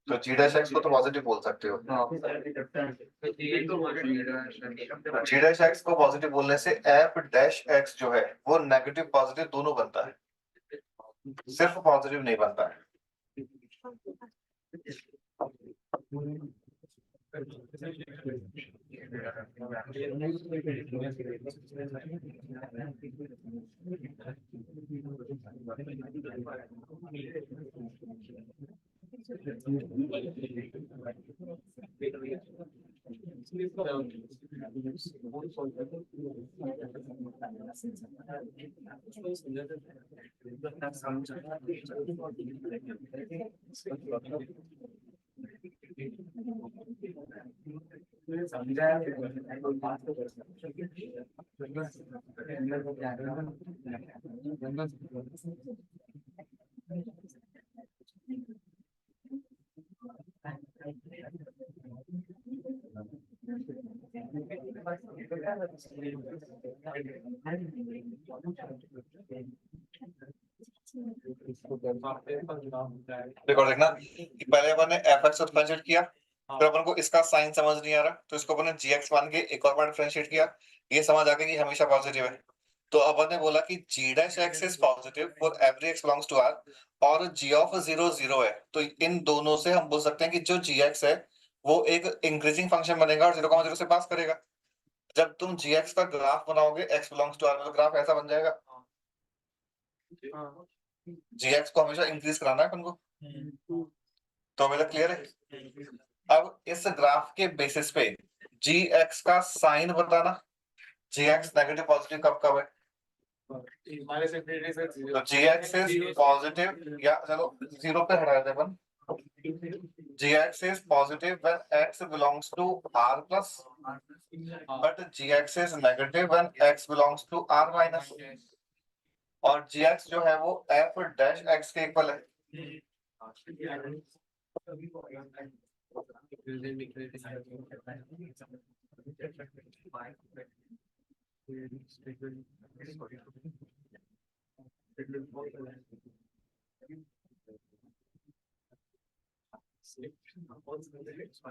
तो g डैश x को तो पॉजिटिव बोल सकते हो। g डैश x को पॉजिटिव बोलने से f डैश x जो है वो नेगेटिव पॉजिटिव दोनों बनता है, सिर्फ पॉजिटिव नहीं बनता है। देखो देखना कि पहले अपन ने f(x) को डिफरेंशिएट किया, फिर अपन को इसका साइन समझ नहीं आ रहा तो इसको अपन ने gx मान के एक और बार डिफरेंशिएट किया, ये समझ आ गया कि हमेशा पॉजिटिव है। तो अपन ने बोला कि g dash x is positive for every x belongs to r और g ऑफ 0 0 है, तो इन दोनों से हम बोल सकते हैं कि जो gx है वो एक इंक्रीजिंग फंक्शन बनेगा और 0,0 से पास करेगा। जब तुम gx का ग्राफ बनाओगे x बिलोंग्स टू r में, तो ग्राफ ऐसा बन जाएगा। gx को हमेशा इंक्रीज कराना है अपन को, तो हमें क्लियर है। अब इस ग्राफ के बेसिस पे gx का साइन बताना, gx नेगेटिव पॉजिटिव कब कब है, तो gx इज पॉजिटिव, या चलो 0 पे हटा देते अपन, gx is positive when x belongs to r plus, but gx is negative when x belongs to r minus, और gx जो है वो f डैश x के इक्वल है।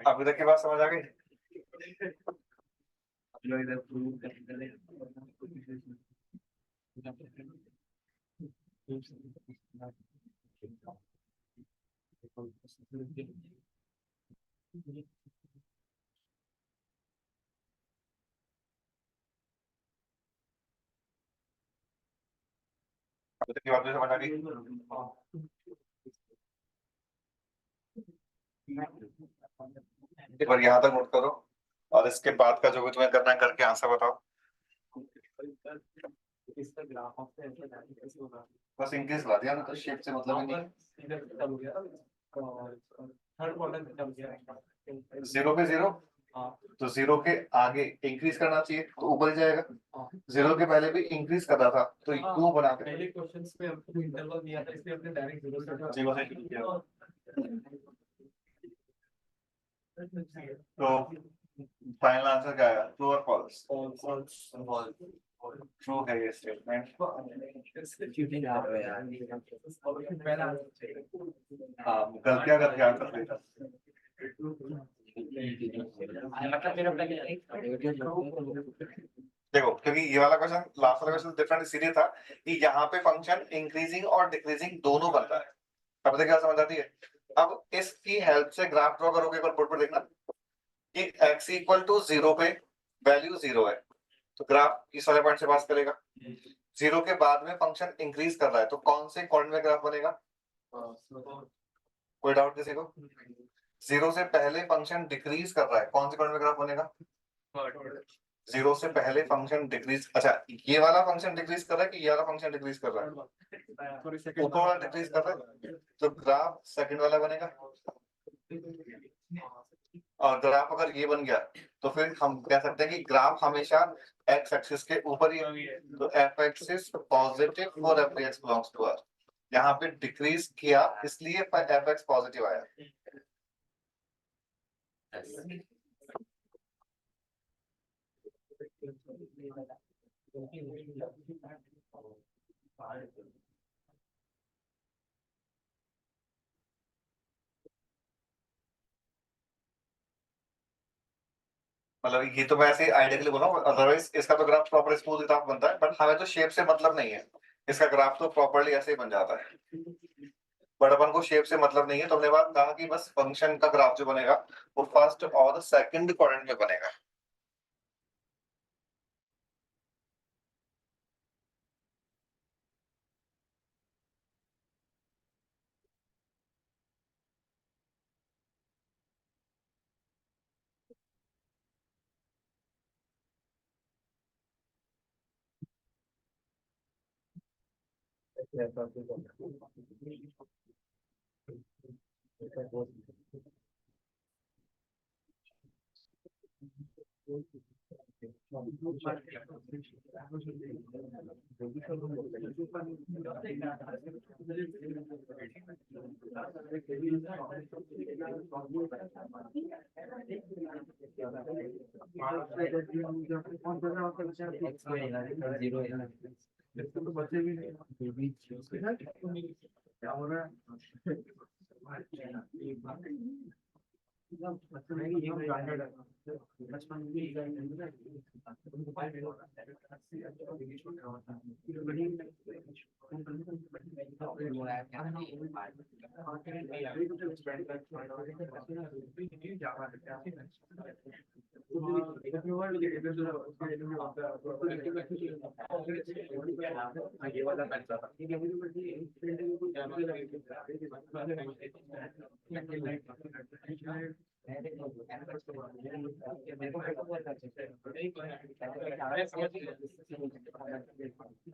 अभी तक की बात समझ आ गई? अभी तक की बात समझ आ गई? एक बार यहाँ तक नोट करो और इसके बाद का जो भी तुम्हें करना है करके आंसर बताओ। बस इंक्रीज ला दिया ना, तो शेप से मतलब ही नहीं। 0 पे 0, तो 0 के आगे इंक्रीज करना चाहिए तो ऊपर ही जाएगा, 0 के पहले भी इंक्रीज कर रहा था तो क्यों बना के पहले क्वेश्चंस में हमको इंटरवल दिया था, इसलिए हमने डायरेक्ट 0 से जीरो से शुरू किया। तो फाइनल आंसर क्या आया, ट्रू और फॉल्स? ट्रू है ये स्टेटमेंट। हाँ, गलतियां कर ध्यान रख लेता। देखो, क्योंकि ये वाला क्वेश्चन, लास्ट वाला क्वेश्चन डिफरेंट इसीलिए था कि यहाँ पे फंक्शन इंक्रीजिंग और डिक्रीजिंग दोनों बनता है। अब देखिए क्या समझ आती है। अब इसकी हेल्प से ग्राफ ड्रॉ करोगे, एक बार बोर्ड पर देखना कि x इक्वल टू 0 पे वैल्यू 0 है, तो ग्राफ इस वाले पॉइंट से पास करेगा। 0 के बाद में फंक्शन इंक्रीज कर रहा है, तो कौन से क्वाड्रेंट में ग्राफ बनेगा? कोई डाउट किसी को? 0 से पहले फंक्शन डिक्रीज कर रहा है, कौन से क्वाड्रेंट में ग्राफ बनेगा? 0 से पहले फंक्शन डिक्रीज, अच्छा ये वाला फंक्शन डिक्रीज कर रहा है कि ये वाला फंक्शन डिक्रीज कर रहा है? ऊपर वाला डिक्रीज कर रहा है, तो ग्राफ सेकंड वाला बनेगा। और ग्राफ अगर ये बन गया तो फिर हम कह सकते हैं कि ग्राफ हमेशा एक्स एक्सिस के ऊपर ही है, तो f x is positive for every x belongs to R. यहाँ पे डिक्रीज किया इसलिए एफ एक्स पॉजिटिव आया। मतलब ये तो मैं ऐसे आइडिया के लिए बोल रहा हूँ, अदरवाइज इसका तो ग्राफ प्रॉपर स्मूथ ग्राफ बनता है, बट हमें तो शेप से मतलब नहीं है, इसका ग्राफ तो प्रॉपरली ऐसे ही बन जाता है। बट अपन को शेप से मतलब नहीं है, तो हमने बात कहा कि बस फंक्शन का ग्राफ जो बनेगा वो फर्स्ट और सेकंड क्वाड्रेंट में बनेगा।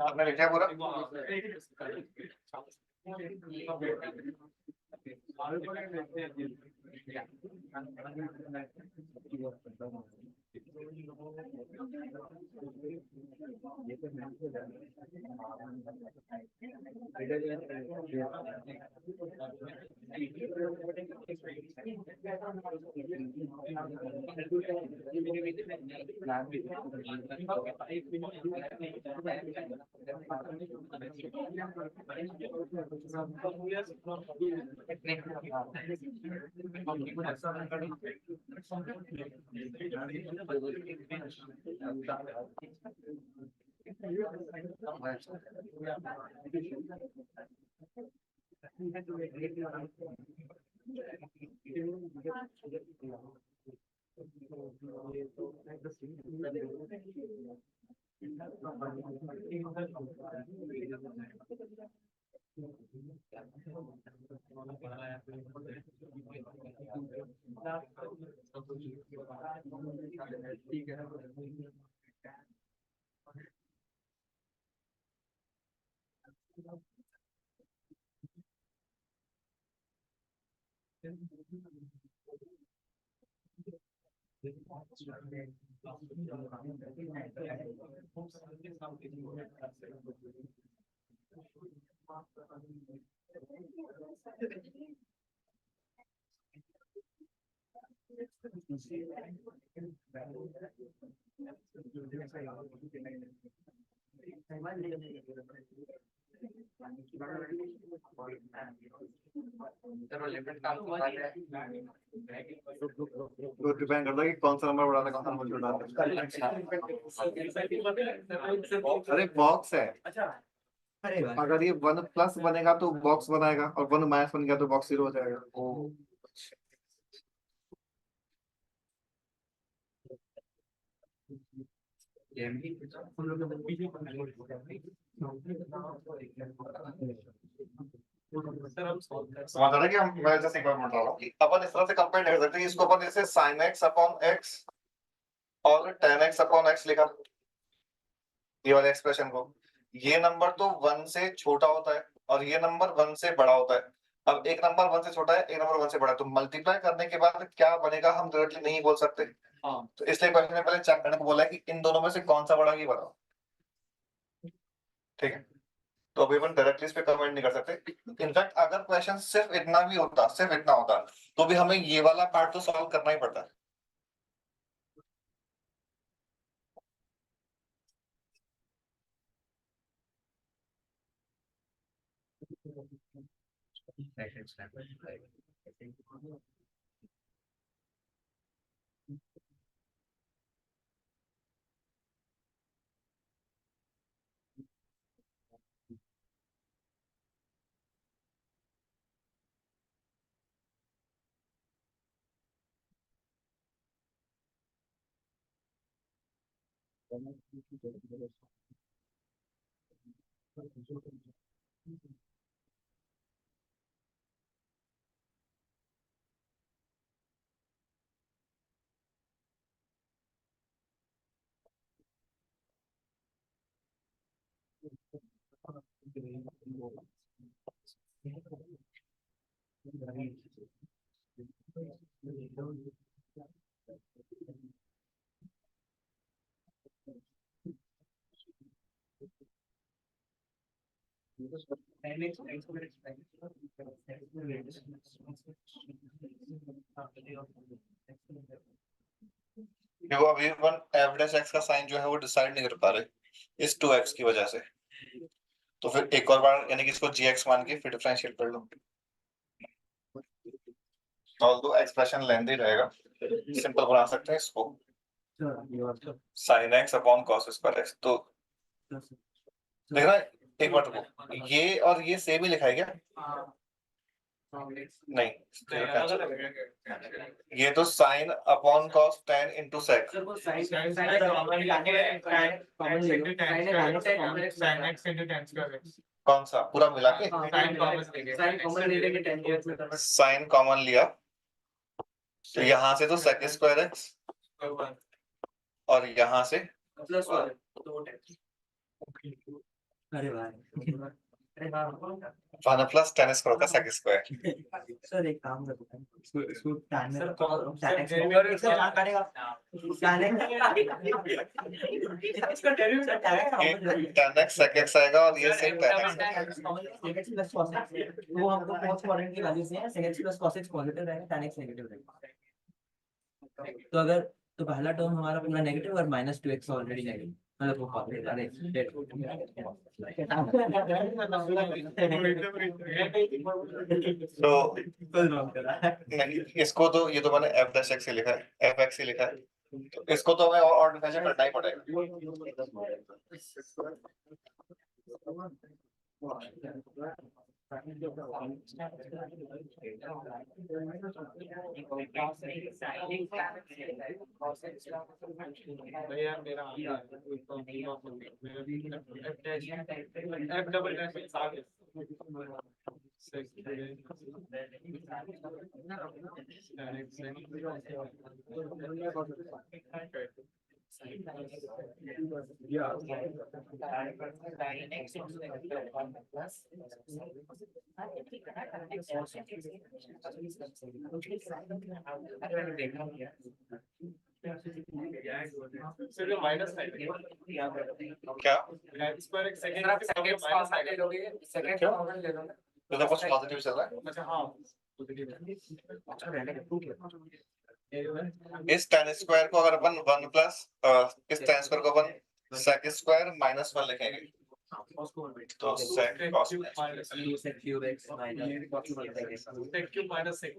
आपने लिखा है पूरा? चलो लिमिट काम तो कर रहा है। तो डिपेंड करता है कि कौन सा नंबर बढ़ाना है, कौन सा नंबर छोड़ना है। अरे बॉक्स है, अगर ये 1+ बनेगा तो बॉक्स बनाएगा, और 1- बनेगा तो बॉक्स 0 हो जाएगा। सर हम solve कर समझ आ रहा है कि हम, मैं जैसे एक बार बोल रहा हूँ कि अपन इस तरह से कंपेयर कर सकते हैं, इसको अपन जैसे sin x अपॉन x और tan x अपॉन x लिखा, ये वाले एक्सप्रेशन को, ये नंबर तो 1 से छोटा होता है और ये नंबर 1 से बड़ा होता है। अब एक नंबर 1 से छोटा है, एक नंबर 1 से बड़ा है, तो मल्टीप्लाई करने के बाद क्या बनेगा हम डायरेक्टली नहीं बोल सकते। हाँ। तो इसलिए क्वेश्चन में पहले चेक करने को बोला है कि इन दोनों में से कौन सा बड़ा है ये बताओ। ठीक है, तो अभी अपन डायरेक्टली इस पे कमेंट नहीं कर सकते। इनफैक्ट अगर क्वेश्चन सिर्फ इतना भी होता, सिर्फ इतना होता, तो भी हमें ये वाला पार्ट तो सॉल्व करना ही पड़ता। देखो अभी अपन एवरेज एक्स का साइन जो है वो डिसाइड नहीं कर पा रहे इस 2x की वजह से, तो फिर एक और बार यानी कि इसको gx मान के फिर डिफरेंशिएट कर लो। ऑल्दो एक्सप्रेशन लेंथी रहेगा, सिंपल बना सकते हैं इसको sin x upon cos square x। तो देखना एक बार रुको, ये और ये सेम ही लिखा है क्या? नहीं, ये तो sin upon cos tan into sec। कौन सा पूरा मिला के? sin कॉमन लिया तो यहाँ से तो sec स्क्वायर x और यहाँ से अरे भाई 1 प्लस tan स्क्वायर का sec स्क्वायर। सर एक काम करते हैं इसको tan में सर, tan x सर, को इससे क्या करेगा tan tan x sec x आएगा और ये sec tan x। x cos x वो हमको cos क्वाड्रेंट की वैल्यू से है sec x plus cos x positive रहेगा tan x नेगेटिव रहेगा। तो अगर तो पहला टर्म हमारा पूरा नेगेटिव और -2x ऑलरेडी नेगेटिव, मतलब वो पॉजिटिव। अरे तो नहीं, इसको तो ये तो मैंने f डैश x से लिखा है, f x से लिखा है, तो इसको तो हमें और डिफरेंशिएट करना ही पड़ेगा। भैया मेरा F डबल डैश आगे सिर्फ माइनस क्या स्क्वायर एक सेकंड माइनस सेकंड ले लो। तो तो कुछ पॉजिटिव चल रहा है। अच्छा हाँ इस tan स्क्वायर को अगर अपन 1 प्लस इस tan स्क्वायर को अपन sec स्क्वायर माइनस 1 लिखेंगे तो sec cos minus sec cube x minus sec cube minus sec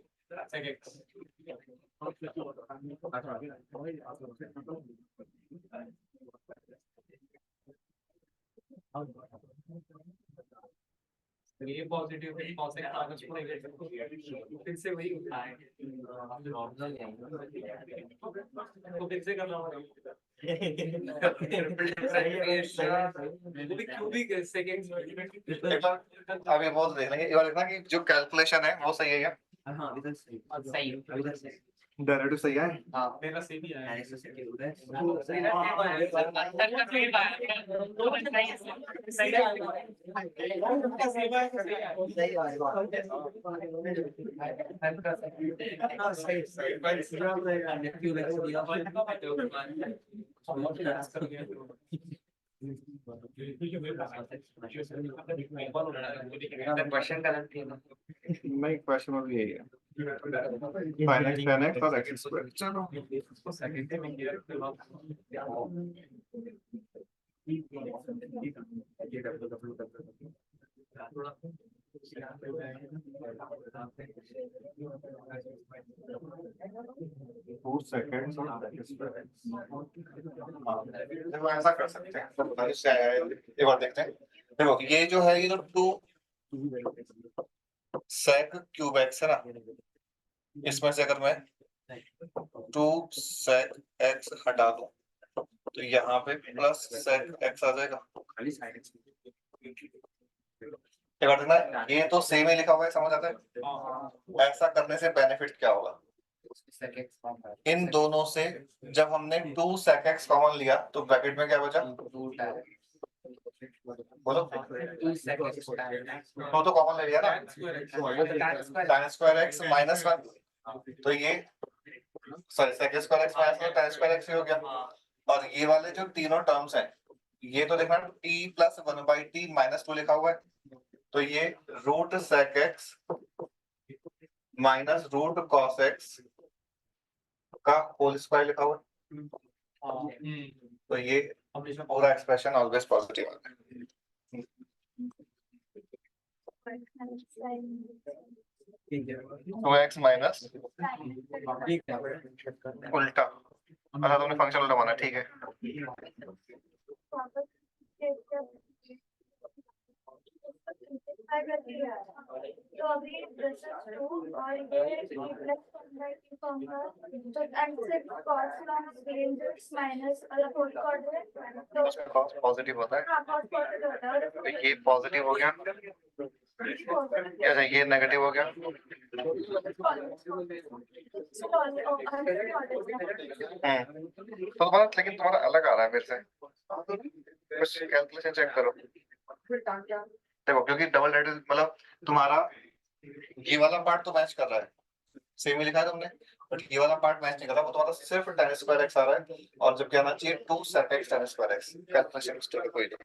x. ये पॉजिटिव है cos x minus 4 फिर से वही उठाए तो फिर से करना होगा वो भी क्यूबिक sec x एक बार अभी वो देख लेंगे एक बार देखना कि जो कैलकुलेशन है वो सही है क्या हाँ इधर सही इधर सही डेरिवेटिव सही है मेरा सही भी आया minus sec cube x cube x दिया क्वेश्चन गलत थी ना नहीं क्वेश्चन में भी यही है sin x tan x और x स्क्वायर चलो उसको सेकंड में किया टू सेकंड्स और x स्क्वायर देखो ऐसा कर सकते हैं एक बार देखते हैं देखो ये जो है ये तो 2 sec क्यूब x है ना इसमें से अगर मैं 2 sec x हटा दूं तो यहाँ पे प्लस sec x आ जाएगा एक बार देखना ये तो सेम ही लिखा हुआ है समझ आता है ऐसा करने से बेनिफिट क्या होगा इन दोनों से जब हमने 2 sec x कॉमन लिया तो ब्रैकेट में क्या बचा बोलो तो कॉमन ले लिया ना tan स्क्वायर x माइनस 1 तो ये sorry sec square x minus 1 tan square x ही हो गया और ये वाले जो तीनों टर्म्स हैं ये तो देखना t प्लस 1/t माइनस 2 लिखा हुआ है तो ये root sec x minus root cos x का होल स्क्वायर लिखा हुआ है तो ये पूरा एक्सप्रेशन ऑलवेज पॉजिटिव आता है 2x माइनस उल्टा अच्छा तुमने फंक्शन उल्टा माना ठीक है तो अभी और ये तो माइनस होल तो उसमें cos पॉजिटिव होता है हाँ बहुत पॉजिटिव होता है तो ये पॉजिटिव हो गया अच्छा ये नेगेटिव हो गया तो तुम्हारा लेकिन तुम्हारा अलग आ रहा है मेरे से कुछ कैलकुलेशन चेक करो देखो क्योंकि डबल डेरिवेटिव मतलब तुम्हारा ये वाला पार्ट तो मैच कर रहा है सेम ही लिखा है तुमने बट ये वाला पार्ट मैच नहीं कर रहा वो तुम्हारा सिर्फ tan स्क्वायर x आ रहा है और जब क्या आना चाहिए 2 sec x tan square x calculation mistake कोई नहीं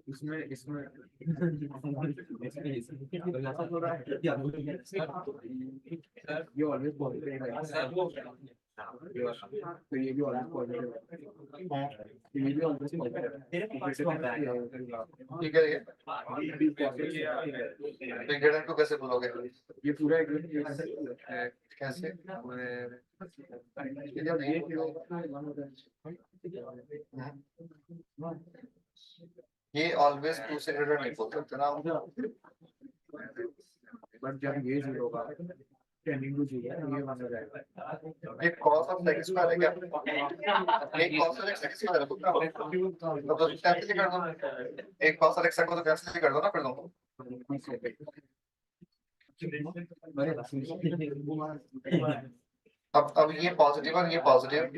इसमें ये ऑलवेज पॉजिटिव है तो ये भी ऑलवेज पॉजिटिव है ये भी ऑलवेज पॉजिटिव है ठीक है ये इंग्रेडिएंट को कैसे बोलोगे ये पूरा कैसे ये ऑलवेज 2 से ग्रेटर नहीं बोल सकते ना बट जब ये जीरो होगा टेंडिंग टू जीरो ये बन जाएगा ये cos ऑफ x स्क्वायर है क्या एक cos ऑफ x स्क्वायर है तो कैंसिल कर दो एक cos ऑफ x को तो कैंसिल कर दो ना फिर दो अब ये पॉजिटिव और ये पॉजिटिव है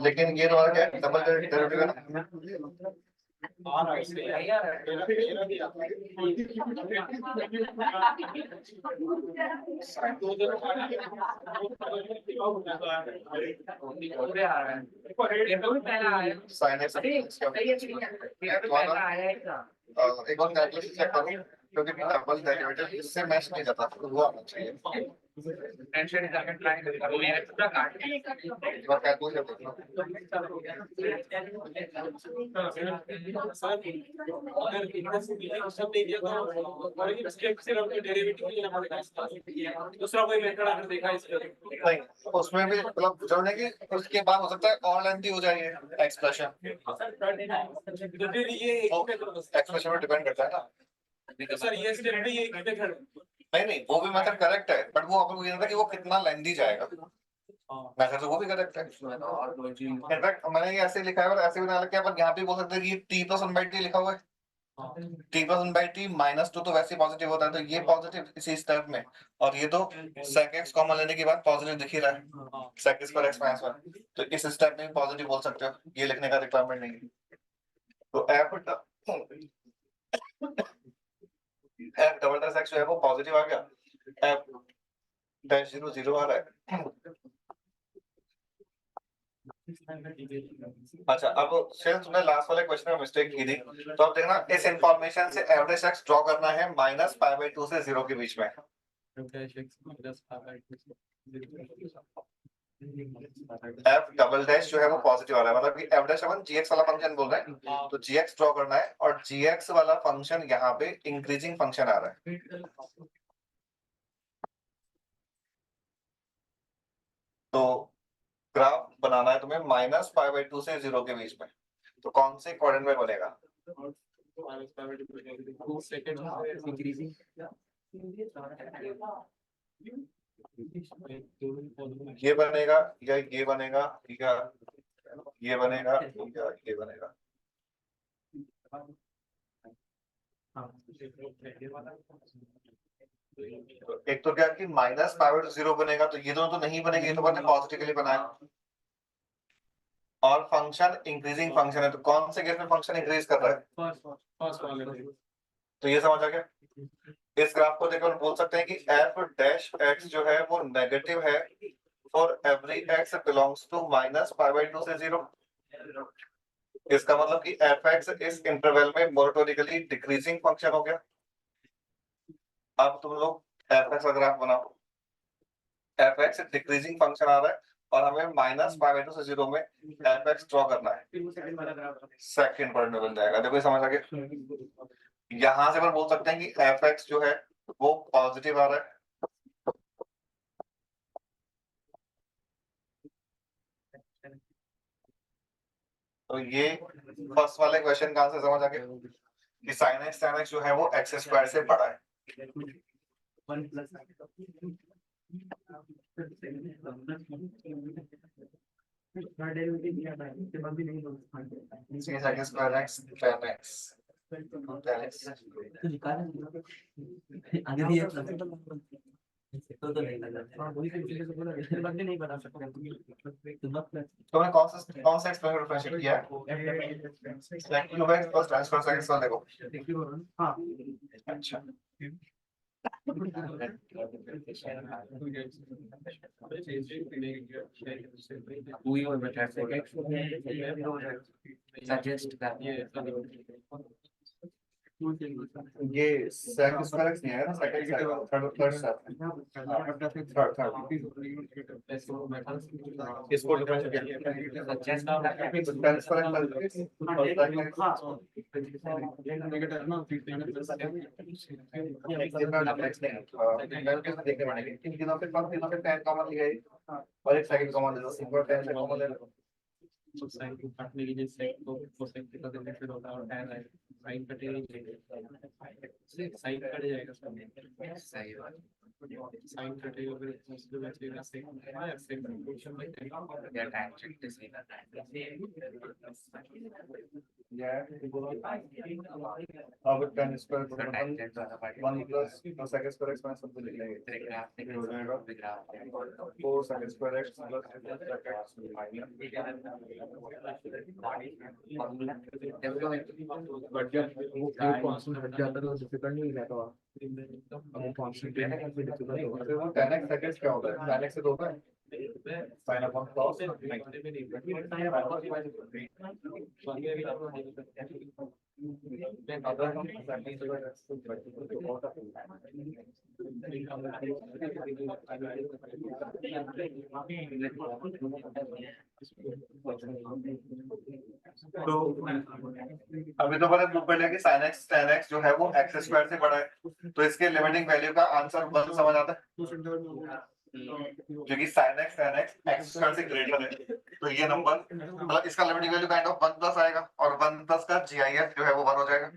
लेकिन ये तुम्हारा क्या डबल डेरिवेटिव है ना साइन एक्स एक और कैलकुलेशन चेक करो क्योंकि डबल डेरिवेटिव इससे मैच नहीं करता, तो वो आना चाहिए। टेंशन करके ट्राई करो ये पूरा काट एक बार कैलकुलेट कर देखो। अगर इतना से मिला सब नहीं दिया तो और ये स्टेप से हम डेरिवेटिव लेना पड़ेगा इसका। दूसरा कोई मेथड अगर देखा इसका नहीं, उसमें भी मतलब जोड़ने की उसके बाद हो सकता है और लेंथी हो जाए एक्सप्रेशन, तो फिर ये एक्सप्रेशन पे डिपेंड करता है ना। सर ये स्टेप भी ये मेथड नहीं, वो भी मेथड करेक्ट है, बट वो आपको ये था कि वो कितना लेंथी जाएगा, मेथड तो वो भी करेक्ट है। इनफैक्ट मैंने ये ऐसे लिखा है और ऐसे भी ना लिखा है, पर यहाँ पे बोल सकते हैं कि t + 1/t लिखा हुआ है, t + 1/t -2 तो वैसे पॉजिटिव होता है, तो ये पॉजिटिव इसी स्टेप में, और ये तो sec x कॉमन लेने के बाद पॉजिटिव दिख ही रहा है, sec x पर x - 1, तो इस स्टेप में पॉजिटिव बोल सकते हो, ये लिखने का रिक्वायरमेंट नहीं है। तो f डबल डैश x जो है वो पॉजिटिव आ गया, f डैश 0 0 आ रहा है। अच्छा, अब शेर तुमने लास्ट वाले क्वेश्चन में मिस्टेक की थी, तो अब देखना इस इंफॉर्मेशन से एवरेज x ड्रॉ करना है -π/2 से 0 के बीच में। f डबल डैश जो है वो पॉजिटिव आ रहा है, मतलब कि f डैश अपन gx वाला फंक्शन बोल रहे हैं, तो gx ड्रॉ करना है, और gx वाला फंक्शन यहाँ पे इंक्रीजिंग फंक्शन आ रहा है। तो ग्राफ बनाना है तुम्हें -π/2 से 0 के बीच में, तो कौन से क्वाड्रेंट में बनेगा? ये बनेगा या ये बनेगा या ये बनेगा या ये बनेगा? तो एक तो क्या कि -π/0 बनेगा, तो ये दोनों तो नहीं बनेंगे, ये तो बने पॉजिटिव के लिए बना है, और फंक्शन इंक्रीजिंग फंक्शन है, तो कौन से केस में फंक्शन इंक्रीज कर रहा है? तो ये समझ आ गया। इस ग्राफ को देखकर बोल सकते हैं कि f डैश x जो है वो नेगेटिव है for every x belongs to -π/2 से 0। इसका मतलब कि f(x) इस इंटरवल में मोनोटोनिकली डिक्रीजिंग फंक्शन हो गया। अब तुम लोग f(x) का ग्राफ बनाओ, f(x) डिक्रीजिंग फंक्शन आ रहा है और हमें -π/2 से 0 में f(x) ड्रॉ करना है, सेकंड क्वाड्रेंट में बन जाएगा। देखो ये समझ आ गया। यहाँ से अपन बोल सकते हैं कि f(x) जो है वो पॉजिटिव आ रहा है, तो ये फर्स्ट वाले क्वेश्चन का आंसर समझ आ गया कि sin x tan x जो है वो x² से बड़ा है। Sin x² x tan x तो निकाल आगे भी तो नहीं लगा नहीं बना सकते तुमने कौन सा एक्सप्लेन डिफरेंशिएट किया है? sec cube x plus tan square x वाले को। हाँ अच्छा, ये sec square x नहीं है ना, sec x आएगा, थर्ड इसको डिफरेंशिएट tan square देखने पड़ेंगे, इन तीनों पे tan कॉमन लिया है और एक सेकंड कॉमन ले लो, सिंपल tan से कॉमन ले लो। तो साइन को काटने के लिए सेक को कोसेक के साथ रिलेटेड होता है और tan है साइन कटेगा, साइन कट जाएगा, सही बात, साइन कटेगा फिर उसके बचेगा सेक, हां सेक फंक्शन में या टैंजेंट से करना या अब tan स्क्वायर को टैंजेंट वाला part 1 plus sec square x minus सब लिख लेंगे, ग्राफ ये हो जाएगा graph 4 sec square x plus sec x but जब वो कांस्टेंट हट जाता है तो डिफिकल्ट नहीं रहता, अब वो कांस्टेंट लेने का भी डिफिकल्ट होगा। फिर वो tan x sec x क्या होता है? tan x से तो होता है साइन अपॉन कॉस तो अभी तो मैंने प्रूव कर लिया कि sin x tan x जो है वो x स्क्वायर से बड़ा है, तो इसके लिमिटिंग वैल्यू का आंसर 1 समझ आता है, क्योंकि sin x tan x x square से ग्रेटर है, तो ये नंबर मतलब इसका limiting value kind of 1 plus आएगा, और 1 प्लस का GIF जो है वो 1 हो जाएगा।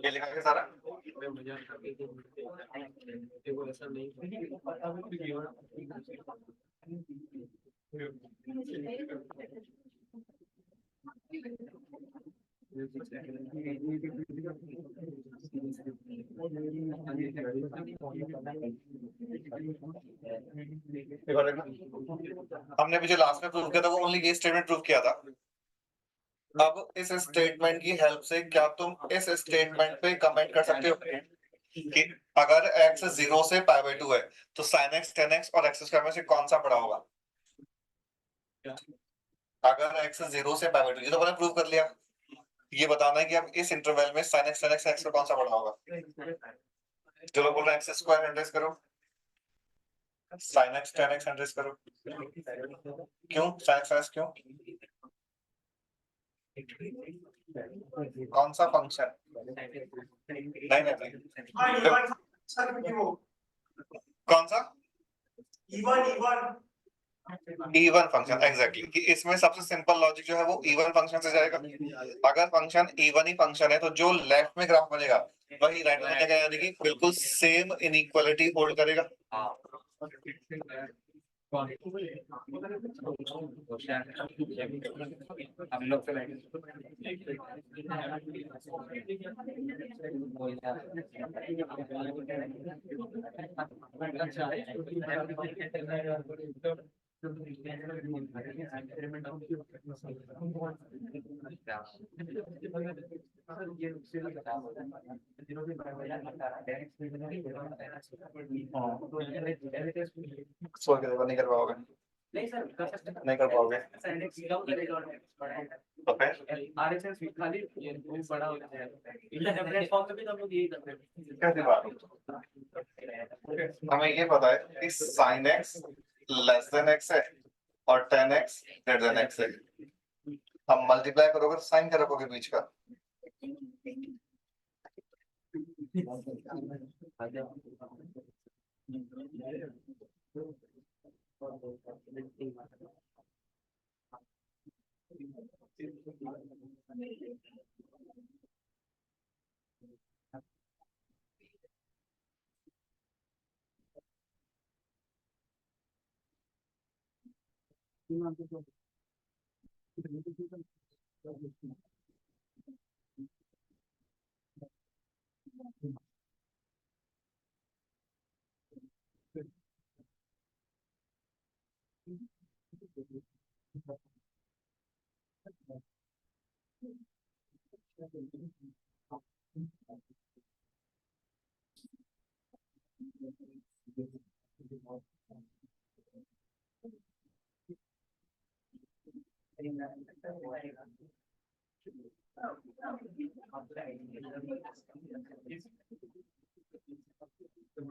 ये लिखा है सारा। हमने भी जो लास्ट में प्रूव किया था वो ओनली ये स्टेटमेंट प्रूव किया था। अब इस स्टेटमेंट की हेल्प से क्या तुम इस स्टेटमेंट पे कमेंट कर सकते हो कि अगर x 0 से π/2 है तो sin x tan x और x स्क्वायर में से कौन सा बड़ा होगा? अगर x 0 से π/2, ये तो मैंने प्रूव कर लिया, ये बताना है कि अब इस इंटरवल में sin x tan x x का कौन सा बड़ा होगा। चलो बोल रहे हैं x स्क्वायर एंट्रेस करो, sin x tan x entrance करो। क्यों sin x tan x क्यों? कौन सा फंक्शन? नहीं कौन सा? इवन फंक्शन, एग्जैक्टली कि इसमें सबसे सिंपल लॉजिक जो है वो इवन फंक्शन से जाएगा। अगर फंक्शन इवन ही फंक्शन है तो जो लेफ्ट में ग्राफ बनेगा वही राइट में बनेगा, यानी कि बिल्कुल सेम इनइक्वालिटी होल्ड करेगा। सोच के देखो, नहीं कर पाओगे, नहीं कर पाओगे तो फिर कैसे बात? हमें ये पता है कि sin x less than x है और tan x greater than x है। हम मल्टीप्लाई करोगे तो साइन क्या रखोगे बीच का?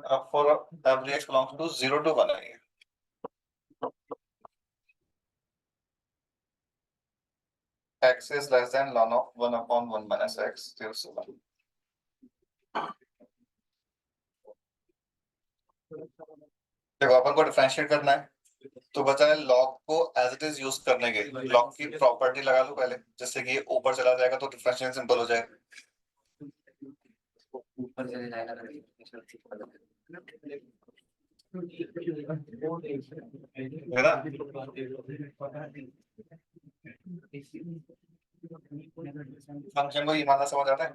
अब for every x belongs to 0 to 1 है ये। x is less than ln of 1 upon 1 minus x till 1। देखो अपन को डिफरेंशिएट करना है तो बचा है log को एज इट इज यूज करने के, log की प्रॉपर्टी लगा लो पहले, जिससे कि ये ऊपर चला जाएगा तो डिफरेंशिएशन सिंपल हो जाएगा। ऊपर चले जाएगा है ना? फंक्शन को ये मानना समझ आता है।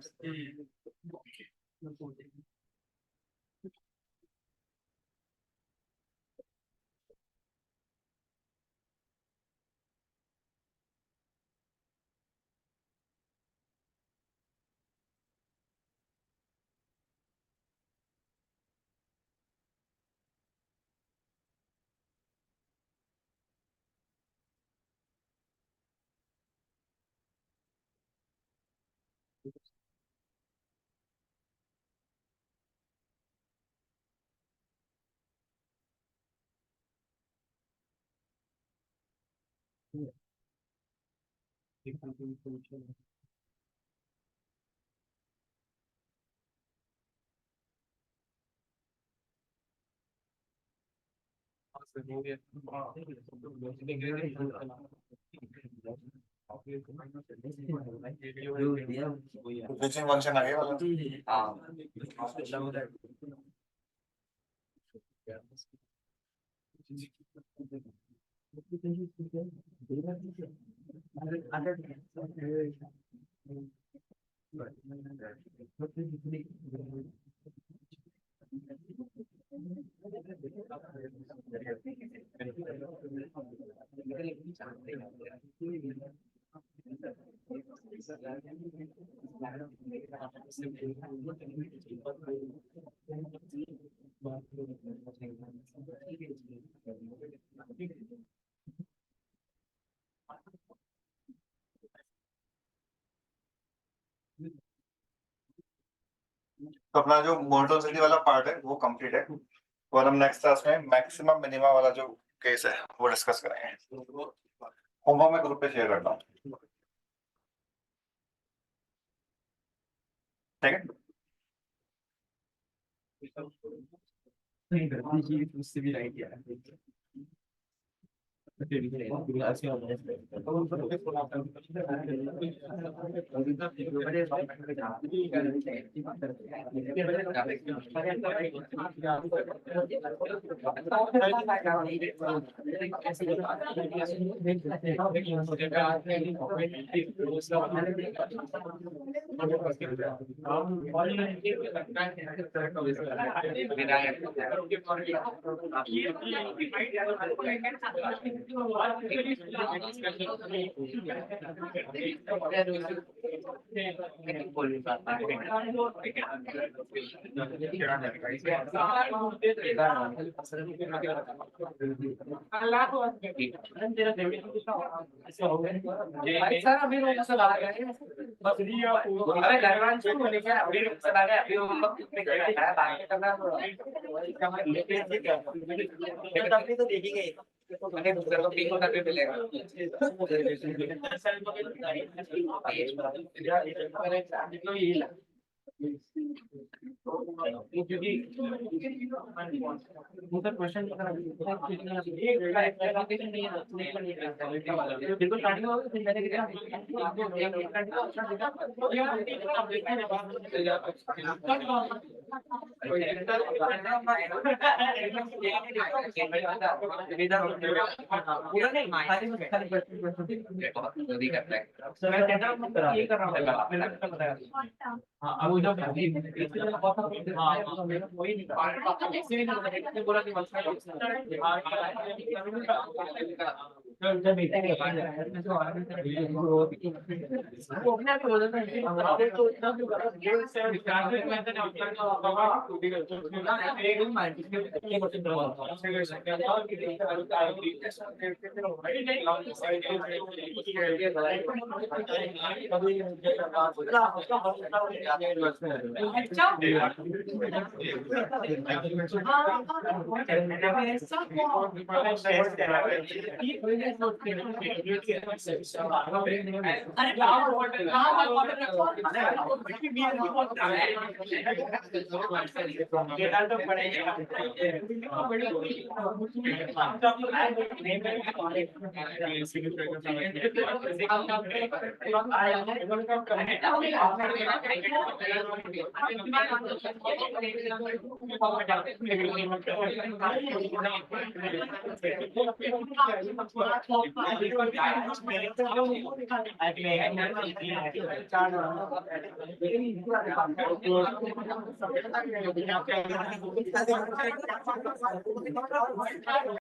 ब्रीचिंग फंक्शन आ गया वाला तो अपना जो मोल्टन सिटी वाला पार्ट है वो कंप्लीट है और हम नेक्स्ट क्लास में मैक्सिमम मिनिमा वाला जो केस है वो डिस्कस करेंगे। होमवर्क मैं ग्रुप पे शेयर करता हूँ, ठीक है। उससे भी राइट यार तो देखी गई